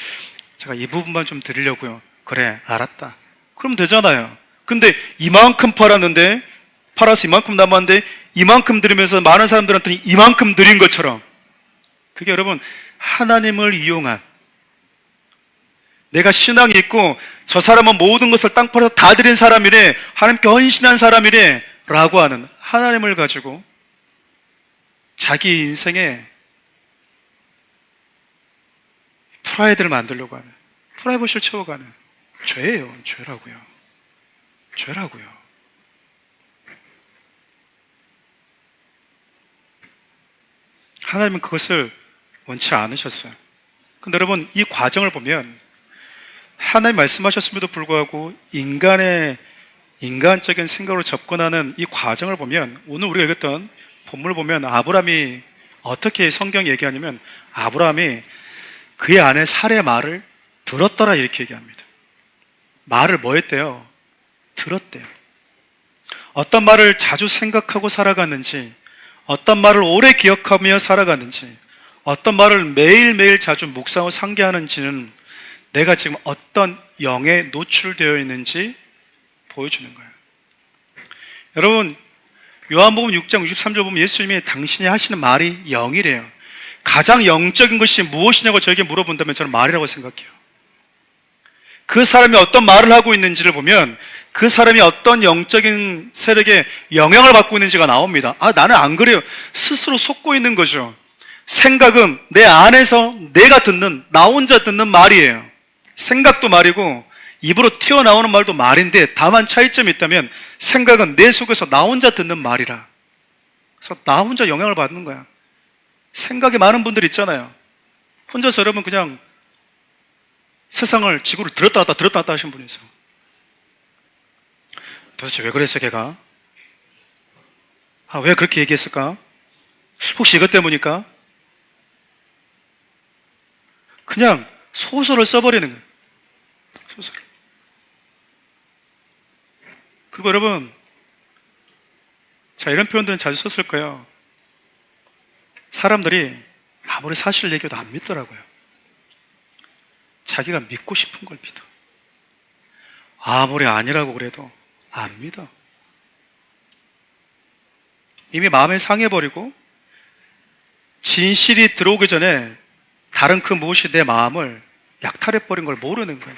제가 이 부분만 좀 드리려고요. 그래, 알았다. 그럼 되잖아요. 근데 이만큼 팔아서 이만큼 남았는데 이만큼 드리면서 많은 사람들한테 이만큼 드린 것처럼, 그게 여러분 하나님을 이용한, 내가 신앙이 있고 저 사람은 모든 것을 땅 팔아서 다 드린 사람이래, 하나님께 헌신한 사람이래 라고 하는 하나님을 가지고 자기 인생에 프라이드를 만들려고 하는, 프라이버시를 채워가는 죄예요. 죄라고요. 하나님은 그것을 원치 않으셨어요. 근데 여러분 이 과정을 보면 하나님 말씀하셨음에도 불구하고 인간적인 생각으로 접근하는 이 과정을 보면, 오늘 우리가 읽었던 본문을 보면 아브라함이 어떻게 성경이 얘기하냐면, 아브라함이 그의 아내 사레의 말을 들었더라 이렇게 얘기합니다. 말을 뭐 했대요? 들었대요. 어떤 말을 자주 생각하고 살아갔는지, 어떤 말을 오래 기억하며 살아갔는지, 어떤 말을 매일매일 자주 묵상하고 상기하는지는 내가 지금 어떤 영에 노출되어 있는지 보여주는 거예요. 여러분 요한복음 6장 63절 보면 예수님이 당신이 하시는 말이 영이래요. 가장 영적인 것이 무엇이냐고 저에게 물어본다면 저는 말이라고 생각해요. 그 사람이 어떤 말을 하고 있는지를 보면 그 사람이 어떤 영적인 세력에 영향을 받고 있는지가 나옵니다. 나는 안 그래요. 스스로 속고 있는 거죠. 생각은 내 안에서 내가 듣는, 나 혼자 듣는 말이에요. 생각도 말이고 입으로 튀어나오는 말도 말인데, 다만 차이점이 있다면 생각은 내 속에서 나 혼자 듣는 말이라. 그래서 나 혼자 영향을 받는 거야. 생각이 많은 분들 있잖아요. 혼자서 여러분 그냥 세상을, 지구를 들었다 놨다 하신 분이 있어요. 도대체 왜 그랬어 걔가? 왜 그렇게 얘기했을까? 혹시 이것 때문일까? 그냥 소설을 써버리는 거예요. 소설. 그리고 여러분, 이런 표현들은 자주 썼을 거예요. 사람들이 아무리 사실 얘기해도 안 믿더라고요. 자기가 믿고 싶은 걸 믿어. 아무리 아니라고 그래도 안 믿어. 이미 마음에 상해버리고 진실이 들어오기 전에 다른 그 무엇이 내 마음을 약탈해버린 걸 모르는 거예요.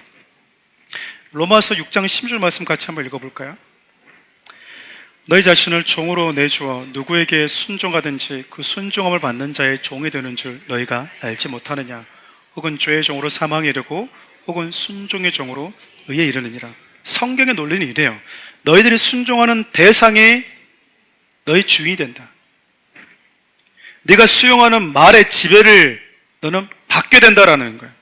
로마서 6장 10절 말씀 같이 한번 읽어볼까요? 너희 자신을 종으로 내주어 누구에게 순종하든지 그 순종함을 받는 자의 종이 되는 줄 너희가 알지 못하느냐? 혹은 죄의 종으로 사망에 이르고 혹은 순종의 종으로 의에 이르느니라. 성경의 논리는 이래요. 너희들이 순종하는 대상이 너희 주인이 된다. 네가 수용하는 말의 지배를 너는 받게 된다라는 거예요.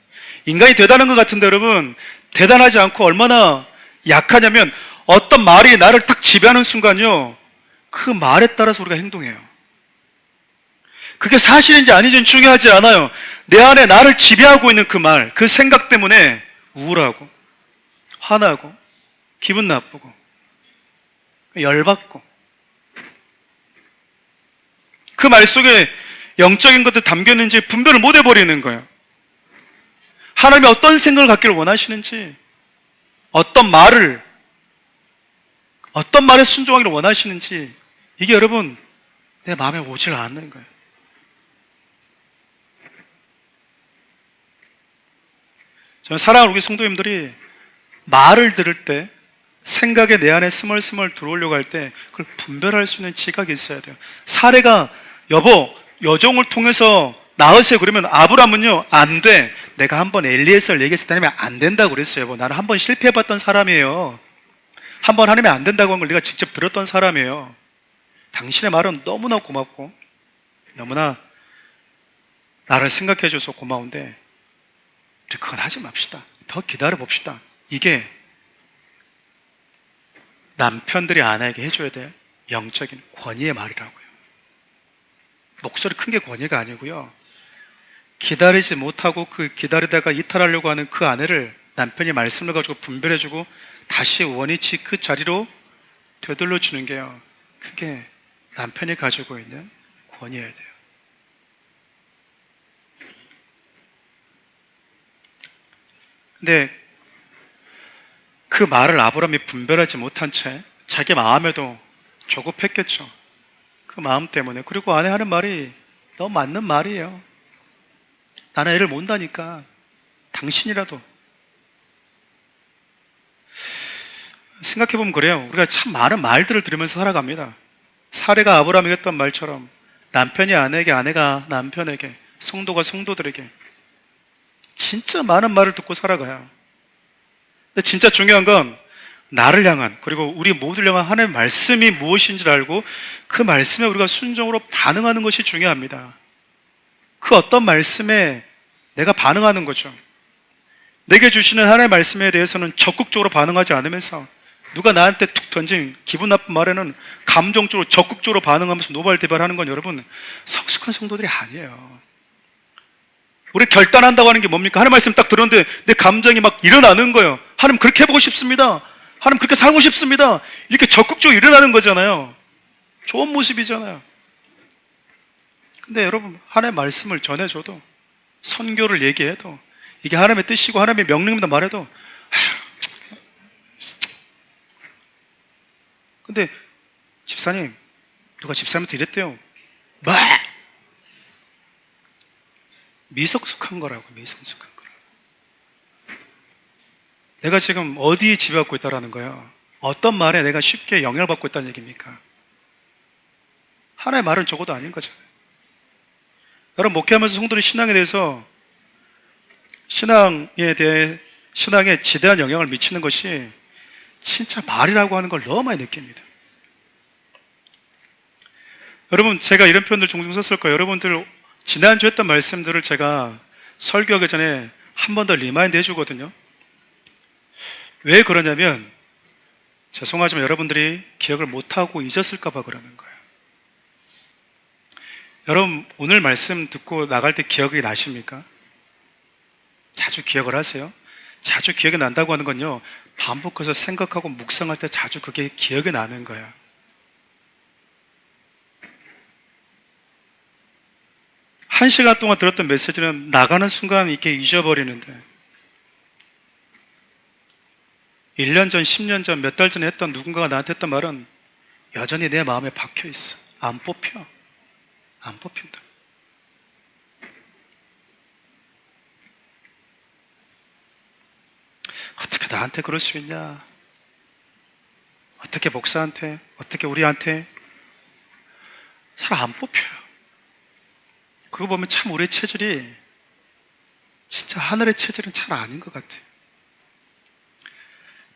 인간이 대단한 것 같은데 여러분, 대단하지 않고 얼마나 약하냐면, 어떤 말이 나를 딱 지배하는 순간요, 그 말에 따라서 우리가 행동해요. 그게 사실인지 아닌지는 중요하지 않아요. 내 안에 나를 지배하고 있는 그 말, 그 생각 때문에 우울하고 화나고 기분 나쁘고 열받고 그 말 속에 영적인 것들 담겨 있는지 분별을 못 해버리는 거예요. 하나님이 어떤 생각을 갖기를 원하시는지, 어떤 말에 순종하기를 원하시는지, 이게 여러분 내 마음에 오질 않는 거예요. 저는 사랑하는 우리 성도님들이 말을 들을 때 생각에 내 안에 스멀스멀 들어오려고 할 때 그걸 분별할 수 있는 지각이 있어야 돼요. 사례가 여보 여종을 통해서 낳으세요 그러면 아브라함은요 안 돼. 내가 한번 엘리에서를 얘기했을 때 하나님이 안 된다고 그랬어요. 여보 나는 한번 실패해봤던 사람이에요. 한번 하나님이 안 된다고 한 걸 내가 직접 들었던 사람이에요. 당신의 말은 너무나 고맙고 너무나 나를 생각해줘서 고마운데 그건 하지 맙시다. 더 기다려 봅시다. 이게 남편들이 아내에게 해줘야 될 영적인 권위의 말이라고요. 목소리 큰 게 권위가 아니고요. 기다리지 못하고 그 기다리다가 이탈하려고 하는 그 아내를 남편이 말씀을 가지고 분별해주고 다시 원위치 그 자리로 되돌려 주는 게요. 그게 남편이 가지고 있는 권위여야 돼요. 근데 그 말을 아브라함이 분별하지 못한 채 자기 마음에도 조급했겠죠. 그 마음 때문에. 그리고 아내 하는 말이 너무 맞는 말이에요. 나는 애를 못 낳으니까 당신이라도. 생각해보면 그래요. 우리가 참 많은 말들을 들으면서 살아갑니다. 사례가 아브라함이 했던 말처럼 남편이 아내에게, 아내가 남편에게, 성도가 성도들에게 진짜 많은 말을 듣고 살아가요. 근데 진짜 중요한 건 나를 향한, 그리고 우리 모두를 향한 하나님의 말씀이 무엇인지를 알고 그 말씀에 우리가 순종으로 반응하는 것이 중요합니다. 그 어떤 말씀에 내가 반응하는 거죠. 내게 주시는 하나님의 말씀에 대해서는 적극적으로 반응하지 않으면서 누가 나한테 툭 던진 기분 나쁜 말에는 감정적으로 적극적으로 반응하면서 노발대발하는 건 여러분 성숙한 성도들이 아니에요. 우리 결단한다고 하는 게 뭡니까? 하나님 말씀 딱 들었는데 내 감정이 막 일어나는 거예요. 하나님 그렇게 해보고 싶습니다. 하나님 그렇게 살고 싶습니다. 이렇게 적극적으로 일어나는 거잖아요. 좋은 모습이잖아요. 근데 여러분 하나님의 말씀을 전해줘도, 선교를 얘기해도, 이게 하나님의 뜻이고 하나님의 명령입니다 말해도 근데 집사님 누가 집사님한테 이랬대요. 뭐? 미성숙한 거라고. 미성숙한 거라고. 내가 지금 어디에 지배받고 있다라는 거예요? 어떤 말에 내가 쉽게 영향을 받고 있다는 얘기입니까? 하나의 말은 적어도 아닌 거잖아요. 여러분 목회하면서 성도들이 신앙에 대해서, 신앙에 지대한 영향을 미치는 것이 진짜 말이라고 하는 걸 너무 많이 느낍니다. 여러분 제가 이런 표현들 종종 썼을 거예요. 여러분들 지난주 했던 말씀들을 제가 설교하기 전에 한 번 더 리마인드 해주거든요. 왜 그러냐면 죄송하지만 여러분들이 기억을 못하고 잊었을까 봐 그러는 거예요. 여러분 오늘 말씀 듣고 나갈 때 기억이 나십니까? 자주 기억을 하세요? 자주 기억이 난다고 하는 건요, 반복해서 생각하고 묵상할 때 자주 그게 기억이 나는 거예요. 한 시간 동안 들었던 메시지는 나가는 순간 이렇게 잊어버리는데 1년 전, 10년 전, 몇 달 전에 했던 누군가가 나한테 했던 말은 여전히 내 마음에 박혀 있어. 안 뽑혀. 안 뽑힌다. 어떻게 나한테 그럴 수 있냐? 어떻게 목사한테, 어떻게 우리한테? 잘 안 뽑혀요. 그거 보면 참 우리의 체질이 진짜 하늘의 체질은 잘 아닌 것 같아요.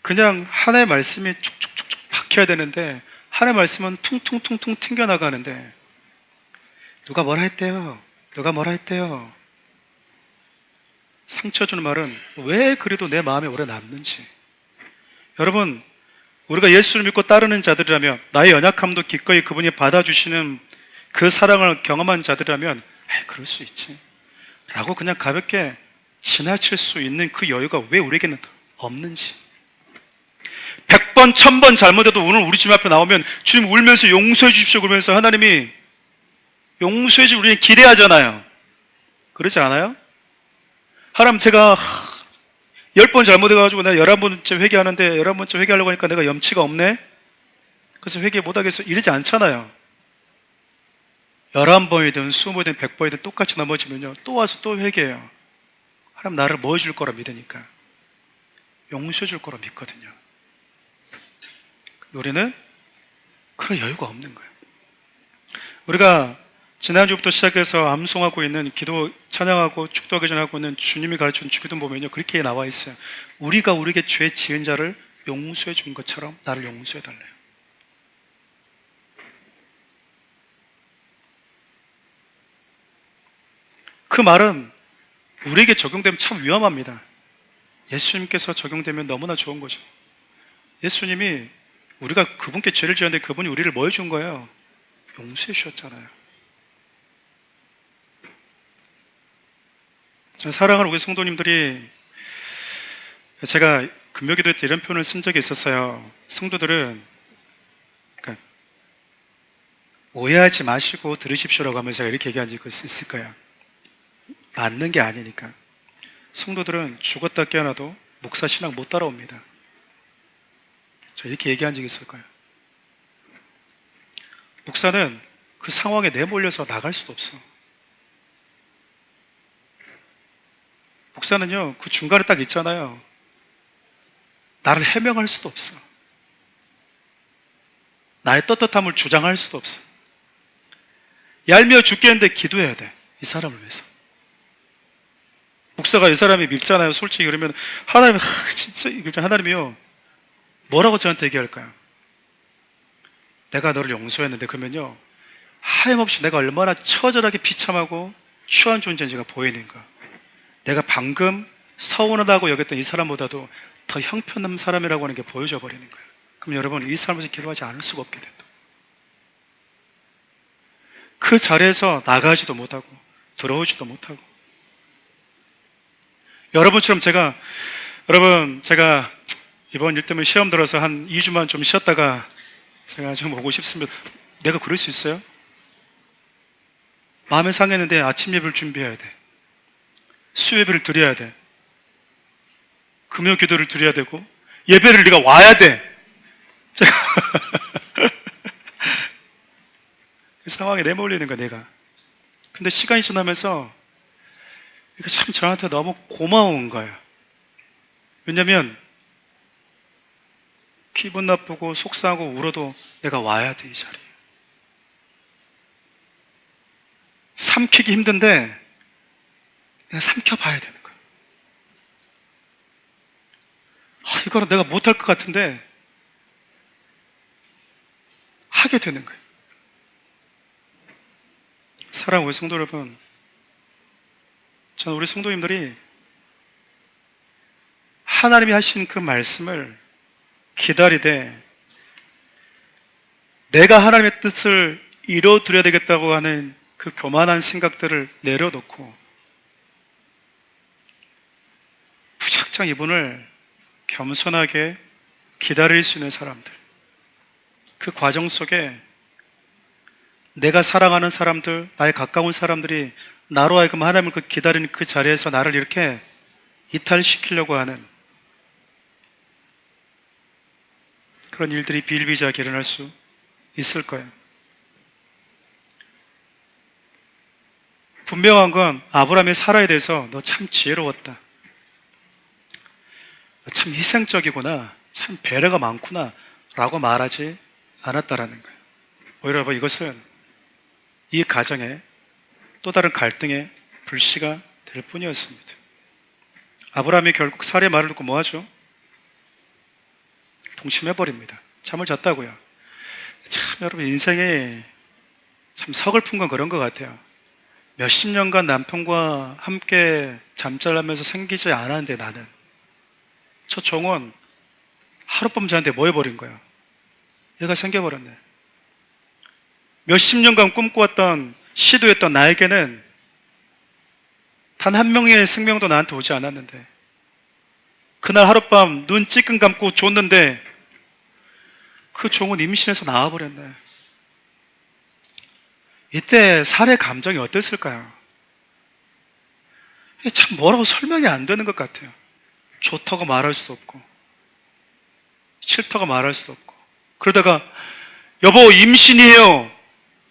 그냥 하나의 말씀이 촉촉촉촉 박혀야 되는데 하나의 말씀은 퉁퉁퉁퉁 튕겨나가는데 누가 뭐라 했대요? 누가 뭐라 했대요? 상처 주는 말은 왜 그래도 내 마음에 오래 남는지. 여러분 우리가 예수를 믿고 따르는 자들이라면 나의 연약함도 기꺼이 그분이 받아주시는 그 사랑을 경험한 자들이라면 그럴 수 있지 라고 그냥 가볍게 지나칠 수 있는 그 여유가 왜 우리에게는 없는지. 100번, 1000번 잘못해도 오늘 우리 집 앞에 나오면 주님 울면서 용서해 주십시오 그러면서 하나님이 용서해 주시고 우리는 기대하잖아요. 그렇지 않아요? 하나님, 제가 10번 잘못해가지고 내가 11번째 회개하는데 11번째 회개하려고 하니까 내가 염치가 없네? 그래서 회개 못하겠어. 이러지 않잖아요. 11번이든 20번이든 100번이든 똑같이 넘어지면요, 또 와서 또 회개해요. 하나님 나를 뭐 해줄 거라 믿으니까. 용서해 줄 거라 믿거든요. 우리는 그런 여유가 없는 거예요. 우리가 지난주부터 시작해서 암송하고 있는 기도, 찬양하고 축도하기 전에 하고 있는 주님이 가르쳐준 주기도 보면요, 그렇게 나와 있어요. 우리가 우리에게 죄 지은 자를 용서해 준 것처럼 나를 용서해 달래요. 그 말은 우리에게 적용되면 참 위험합니다. 예수님께서 적용되면 너무나 좋은 거죠. 예수님이 우리가 그분께 죄를 지었는데 그분이 우리를 뭐 해준 거예요? 용서해 주셨잖아요. 사랑하는 우리 성도님들이, 제가 금요기도 때 이런 표현을 쓴 적이 있었어요. 성도들은 그러니까 오해하지 마시고 들으십시오라고 하면서 제가 이렇게 얘기한 적이 있을 거예요. 맞는 게 아니니까. 성도들은 죽었다 깨어나도 목사 신앙 못 따라옵니다. 저 이렇게 얘기한 적이 있을 거예요. 목사는 그 상황에 내몰려서 나갈 수도 없어. 목사는요, 그 중간에 딱 있잖아요. 나를 해명할 수도 없어. 나의 떳떳함을 주장할 수도 없어. 얄미워 죽겠는데 기도해야 돼. 이 사람을 위해서. 목사가 이 사람이 밉잖아요. 솔직히 그러면 하나님, 진짜 하나님이요, 뭐라고 저한테 얘기할까요? 내가 너를 용서했는데, 그러면요, 하염없이 내가 얼마나 처절하게 비참하고 추한 존재인지가 보이는가. 내가 방금 서운하다고 여겼던 이 사람보다도 더 형편없는 사람이라고 하는 게 보여져 버리는 거예요. 그럼 여러분, 이 사람에서 기도하지 않을 수가 없게 된다. 그 자리에서 나가지도 못하고 들어오지도 못하고. 여러분처럼 제가 이번 일 때문에 시험 들어서 한 2주만 좀 쉬었다가 제가 좀 오고 싶습니다. 내가 그럴 수 있어요? 마음이 상했는데 아침 예배를 준비해야 돼. 수요예배를 드려야 돼. 금요 기도를 드려야 되고, 예배를 네가 와야 돼. 제가 그 상황에 내몰리는 거야, 내가. 근데 시간이 지나면서 이게 참 저한테 너무 고마운 거예요. 왜냐면 기분 나쁘고 속상하고 울어도 내가 와야 돼, 이 자리에. 삼키기 힘든데 내가 삼켜봐야 되는 거야. 이거는 내가 못할 것 같은데 하게 되는 거예요. 사랑하는 우리 성도 여러분, 저는 우리 성도님들이 하나님이 하신 그 말씀을 기다리되 내가 하나님의 뜻을 이뤄드려야 되겠다고 하는 그 교만한 생각들을 내려놓고 무작정 이분을 겸손하게 기다릴 수 있는 사람들, 그 과정 속에 내가 사랑하는 사람들, 나의 가까운 사람들이 나로 하여금 하나님을 그 기다리는 그 자리에서 나를 이렇게 이탈시키려고 하는 그런 일들이 비일비재하게 일어날 수 있을 거예요. 분명한 건 아브라함의 사라에 대해서 너 참 지혜로웠다, 너 참 희생적이구나, 참 배려가 많구나 라고 말하지 않았다라는 거예요. 오히려 이것은 이 가정에 또 다른 갈등의 불씨가 될 뿐이었습니다. 아브라함이 결국 사라의 말을 듣고 뭐 하죠? 동심해버립니다. 잠을 잤다고요. 참 여러분, 인생에 참 서글픈 건 그런 것 같아요. 몇십 년간 남편과 함께 잠잘하면서 생기지 않았는데 나는 저 정원 하룻밤 자는데 뭐 해버린 거야? 얘가 생겨버렸네. 몇십 년간 꿈꿔왔던, 시도했던 나에게는 단 한 명의 생명도 나한테 오지 않았는데, 그날 하룻밤 눈 찌끔 감고 줬는데 그 종은 임신해서 나와버렸네. 이때 살해 감정이 어땠을까요? 참 뭐라고 설명이 안 되는 것 같아요. 좋다고 말할 수도 없고 싫다고 말할 수도 없고, 그러다가 여보 임신이에요,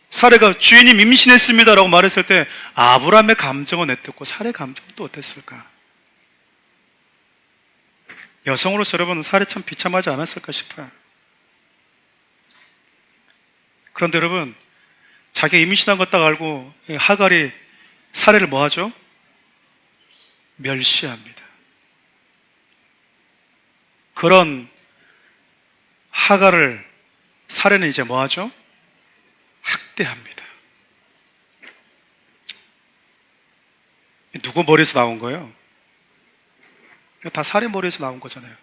사례가 주인님 임신했습니다 라고 말했을 때 아브라함의 감정은 어땠고 사례 감정은 또 어땠을까? 여성으로서 여러분, 사례 참 비참하지 않았을까 싶어요. 그런데 여러분, 자기가 임신한 것 딱 알고 하갈이 사례를 뭐 하죠? 멸시합니다. 그런 하갈을 사례는 이제 뭐 하죠? 학대합니다. 누구 머리에서 나온 거예요? 다 사례 머리에서 나온 거잖아요.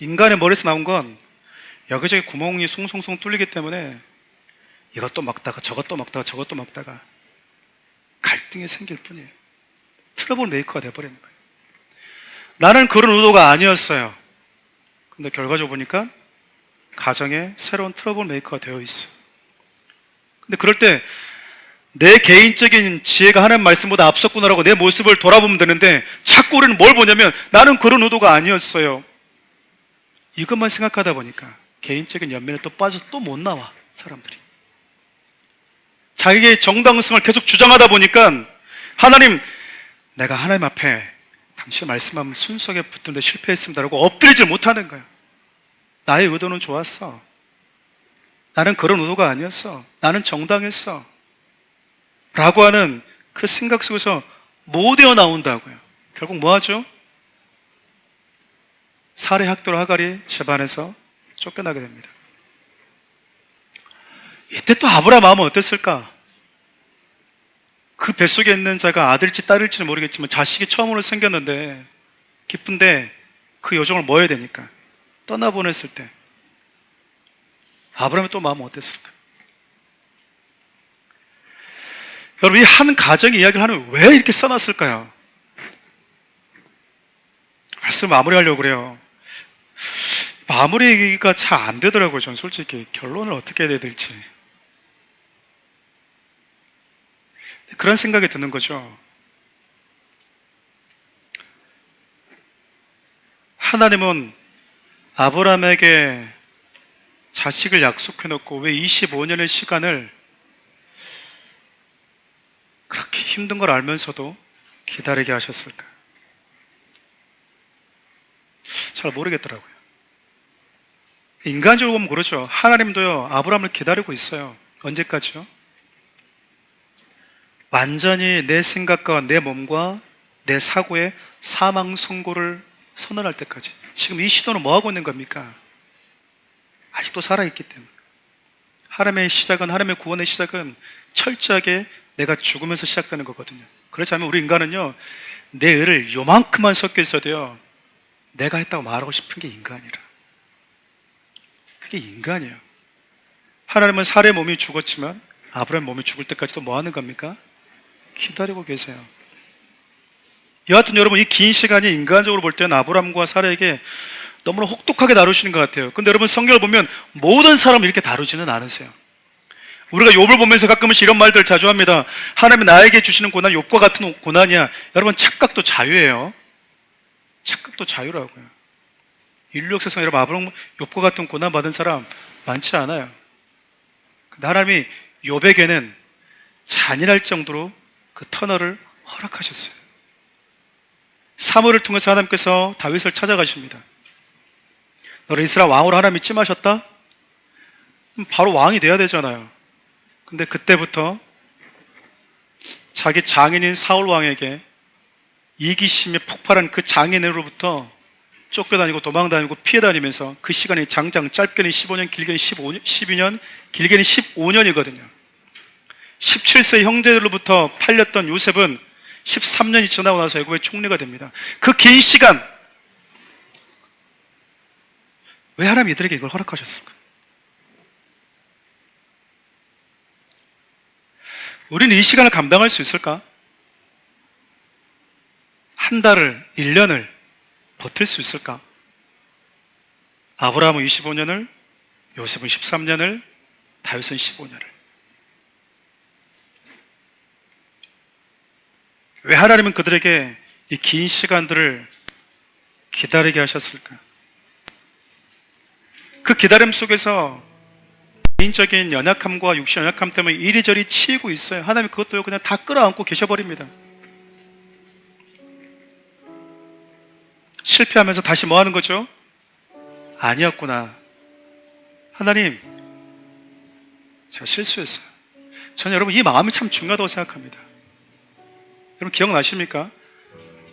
인간의 머리에서 나온 건 여기저기 구멍이 숭숭숭 뚫리기 때문에 이것도 막다가 저것도 막다가 저것도 막다가 갈등이 생길 뿐이에요. 트러블 메이커가 돼버리는 거예요. 나는 그런 의도가 아니었어요. 근데 결과적으로 보니까 가정에 새로운 트러블 메이커가 되어 있어. 근데 그럴 때 내 개인적인 지혜가 하나님 말씀보다 앞섰구나라고 내 모습을 돌아보면 되는데, 자꾸 우리는 뭘 보냐면 나는 그런 의도가 아니었어요, 이것만 생각하다 보니까 개인적인 연민에 또 빠져서 또 못 나와. 사람들이 자기의 정당성을 계속 주장하다 보니까 하나님, 내가 하나님 앞에 당신 말씀하면 순수하게 붙드는데 실패했습니다 라고 엎드리질 못하는 거예요. 나의 의도는 좋았어, 나는 그런 의도가 아니었어, 나는 정당했어 라고 하는 그 생각 속에서 못 헤어나온다고요. 결국 뭐 하죠? 살해 학대로 하갈이 집안에서 쫓겨나게 됩니다. 이때 또 아브라함 마음은 어땠을까? 그 뱃속에 있는 자가 아들일지 딸일지는 모르겠지만 자식이 처음으로 생겼는데 기쁜데 그 여종을 뭐 해야 되니까 떠나보냈을 때 아브라함의 또 마음은 어땠을까? 여러분, 이 한 가정의 이야기를 하면 왜 이렇게 써놨을까요? 말씀 마무리하려고 그래요. 마무리가 잘 안 되더라고요. 전 솔직히 결론을 어떻게 해야 될지 그런 생각이 드는 거죠. 하나님은 아브라함에게 자식을 약속해놓고 왜 25년의 시간을 그렇게 힘든 걸 알면서도 기다리게 하셨을까? 잘 모르겠더라고요. 인간적으로 보면 그렇죠. 하나님도요, 아브라함을 기다리고 있어요. 언제까지요? 완전히 내 생각과 내 몸과 내 사고에 사망 선고를 선언할 때까지. 지금 이 시도는 뭐 하고 있는 겁니까? 아직도 살아있기 때문에. 하나님의 시작은, 하나님의 구원의 시작은 철저하게 내가 죽으면서 시작되는 거거든요. 그렇지 않으면 우리 인간은요, 내 의를 요만큼만 섞여 있어도요, 내가 했다고 말하고 싶은 게 인간이라. 그게 인간이에요. 하나님은 살의 몸이 죽었지만 아브라함 몸이 죽을 때까지도 뭐 하는 겁니까? 기다리고 계세요. 여하튼 여러분, 이 긴 시간이 인간적으로 볼 때는 아브라함과 사라에게 너무나 혹독하게 다루시는 것 같아요. 근데 여러분, 성경을 보면 모든 사람을 이렇게 다루지는 않으세요. 우리가 욥을 보면서 가끔씩 이런 말들 자주 합니다. 하나님이 나에게 주시는 고난 욥과 같은 고난이야. 여러분, 착각도 자유예요. 착각도 자유라고요. 인류 역사상 여러분, 아브라함, 욥과 같은 고난 받은 사람 많지 않아요. 근데 하나님이 욥에게는 잔인할 정도로 그 터널을 허락하셨어요. 사무엘을 통해서 하나님께서 다윗을 찾아가십니다. 너를 이스라엘 왕으로 하나님이 찜하셨다? 바로 왕이 돼야 되잖아요. 근데 그때부터 자기 장인인 사울 왕에게 이기심에 폭발한 그 장인으로부터 쫓겨다니고 도망다니고 피해다니면서 그 시간이 장장 짧게는 15년, 길게는 12년, 길게는 15년이거든요. 17세 형제들로부터 팔렸던 요셉은 13년이 지나고 나서 애굽의 총리가 됩니다. 그 긴 시간, 왜 하나님 이들에게 이걸 허락하셨을까? 우리는 이 시간을 감당할 수 있을까? 한 달을, 1년을 버틸 수 있을까? 아브라함은 25년을, 요셉은 13년을, 다윗은 15년을. 왜 하나님은 그들에게 이 긴 시간들을 기다리게 하셨을까? 그 기다림 속에서 개인적인 연약함과 육신 연약함 때문에 이리저리 치이고 있어요. 하나님이 그것도 그냥 다 끌어안고 계셔버립니다. 실패하면서 다시 뭐 하는 거죠? 아니었구나. 하나님, 제가 실수했어요. 저는 여러분 이 마음이 참 중요하다고 생각합니다. 여러분 기억나십니까?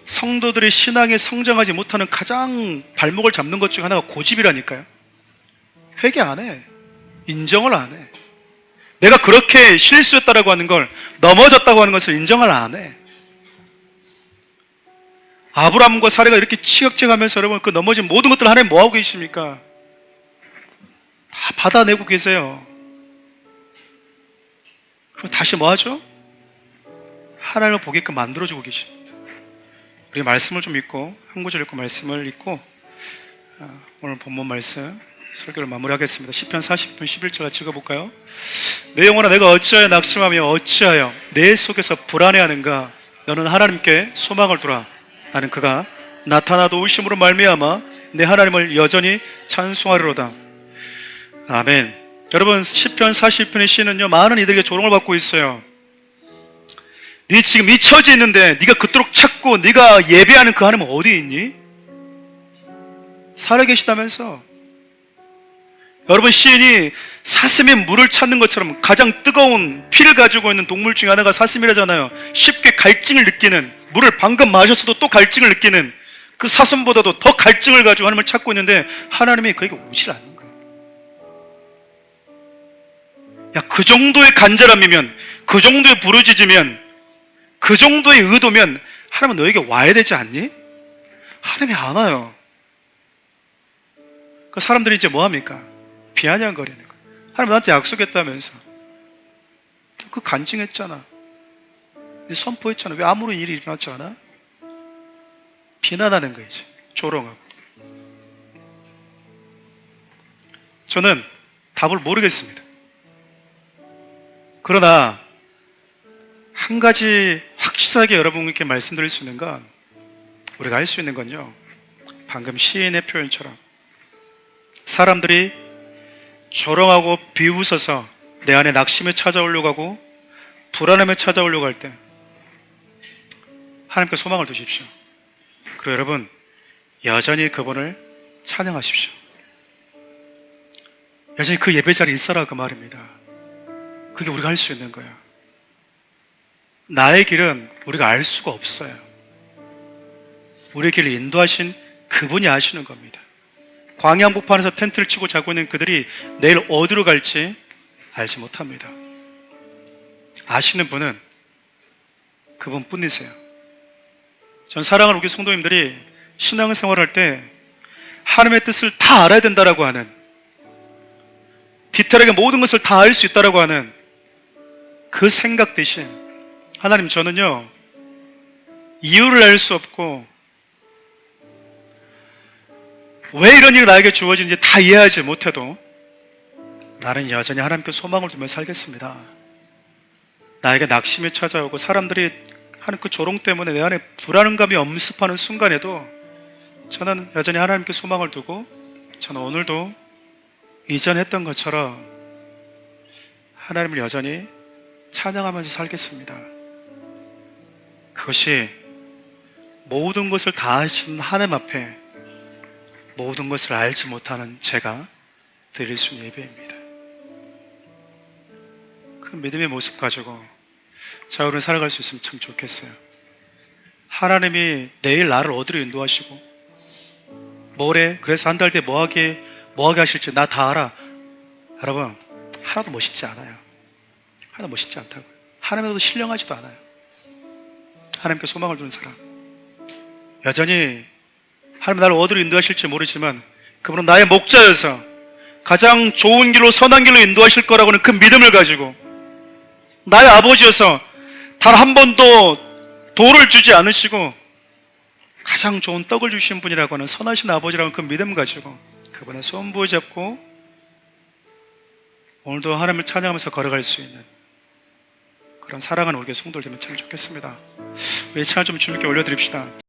성도들이 신앙에 성장하지 못하는 가장 발목을 잡는 것 중 하나가 고집이라니까요. 회개 안 해. 인정을 안 해. 내가 그렇게 실수했다라고 하는 걸, 넘어졌다고 하는 것을 인정을 안 해. 아브라함과 사례가 이렇게 치역쳐가면서 여러분 그 넘어진 모든 것들을 하나님 뭐 하고 계십니까? 다 받아내고 계세요. 그럼 다시 뭐 하죠? 하나님을 보게끔 만들어주고 계십니다. 우리 말씀을 좀 읽고, 한 구절 읽고 말씀을 읽고 오늘 본문 말씀 설교를 마무리하겠습니다. 시편 40편 11절 찍어볼까요? 내 영혼아 내가 어찌하여 낙심하며 어찌하여 내 속에서 불안해하는가? 너는 하나님께 소망을 두라. 나는 그가 나타나도 오심으로 말미암아 내 하나님을 여전히 찬송하리로다. 아멘. 여러분 시편 40편의 시는요 많은 이들에게 조롱을 받고 있어요. 네 지금 이 처지에 있는데 네가 그토록 찾고 네가 예배하는 그 하나님은 어디 있니? 살아계시다면서. 여러분 시인이 사슴이 물을 찾는 것처럼 가장 뜨거운 피를 가지고 있는 동물 중에 하나가 사슴이라잖아요. 쉽게 갈증을 느끼는, 물을 방금 마셨어도 또 갈증을 느끼는 그 사슴보다도 더 갈증을 가지고 하나님을 찾고 있는데 하나님이 그에게 오질 않는 거예요. 야, 그 정도의 간절함이면, 그 정도의 부르짖으면, 그 정도의 의도면 하나님은 너에게 와야 되지 않니? 하나님이 안 와요. 그 사람들이 이제 뭐 합니까? 비아냥거리는 거예요. 하나님 나한테 약속했다면서. 그 간증했잖아. 선포했잖아. 왜 아무런 일이 일어났지 않아? 비난하는 거지. 조롱하고. 저는 답을 모르겠습니다. 그러나 한 가지 확실하게 여러분께 말씀드릴 수 있는 건, 우리가 할 수 있는 건요, 방금 시인의 표현처럼 사람들이 조롱하고 비웃어서 내 안에 낙심에 찾아오려고 하고 불안함에 찾아오려고 할 때 하나님께 소망을 두십시오. 그리고 여러분 여전히 그분을 찬양하십시오. 여전히 그 예배 자리에 있어라 그 말입니다. 그게 우리가 할 수 있는 거예요. 나의 길은 우리가 알 수가 없어요. 우리의 길을 인도하신 그분이 아시는 겁니다. 광야 한복판에서 텐트를 치고 자고 있는 그들이 내일 어디로 갈지 알지 못합니다. 아시는 분은 그분뿐이세요. 전 사랑하는 우리 성도님들이 신앙생활할 때 하나님의 뜻을 다 알아야 된다라고 하는, 디테일하게 모든 것을 다 알 수 있다라고 하는 그 생각 대신, 하나님 저는요 이유를 알 수 없고 왜 이런 일이 나에게 주어지는지 다 이해하지 못해도 나는 여전히 하나님께 소망을 두며 살겠습니다. 나에게 낙심이 찾아오고 사람들이 하는 그 조롱 때문에 내 안에 불안감이 엄습하는 순간에도 저는 여전히 하나님께 소망을 두고, 저는 오늘도 이전 했던 것처럼 하나님을 여전히 찬양하면서 살겠습니다. 그것이 모든 것을 다 아시는 하나님 앞에 모든 것을 알지 못하는 제가 드릴 수 있는 예배입니다. 그 믿음의 모습 가지고 자, 우리는 살아갈 수 있으면 참 좋겠어요. 하나님이 내일 나를 어디로 인도하시고 뭐래? 그래서 한 달 뒤에 뭐하게 하실지 나 다 알아. 여러분 하나도 멋있지 않아요. 하나도 멋있지 않다고요. 하나님도 신령하지도 않아요. 하나님께 소망을 두는 사람, 여전히 하나님 나를 어디로 인도하실지 모르지만 그분은 나의 목자여서 가장 좋은 길로, 선한 길로 인도하실 거라고는 그 믿음을 가지고 나의 아버지여서 단 한 번도 돌을 주지 않으시고 가장 좋은 떡을 주신 분이라고 하는 선하신 아버지라는 그 믿음 가지고 그분의 손 부여잡고 오늘도 하나님을 찬양하면서 걸어갈 수 있는 그런 사랑하는 우리 성도들 되면 참 좋겠습니다. 우리 찬양 좀 주님께 올려드립시다.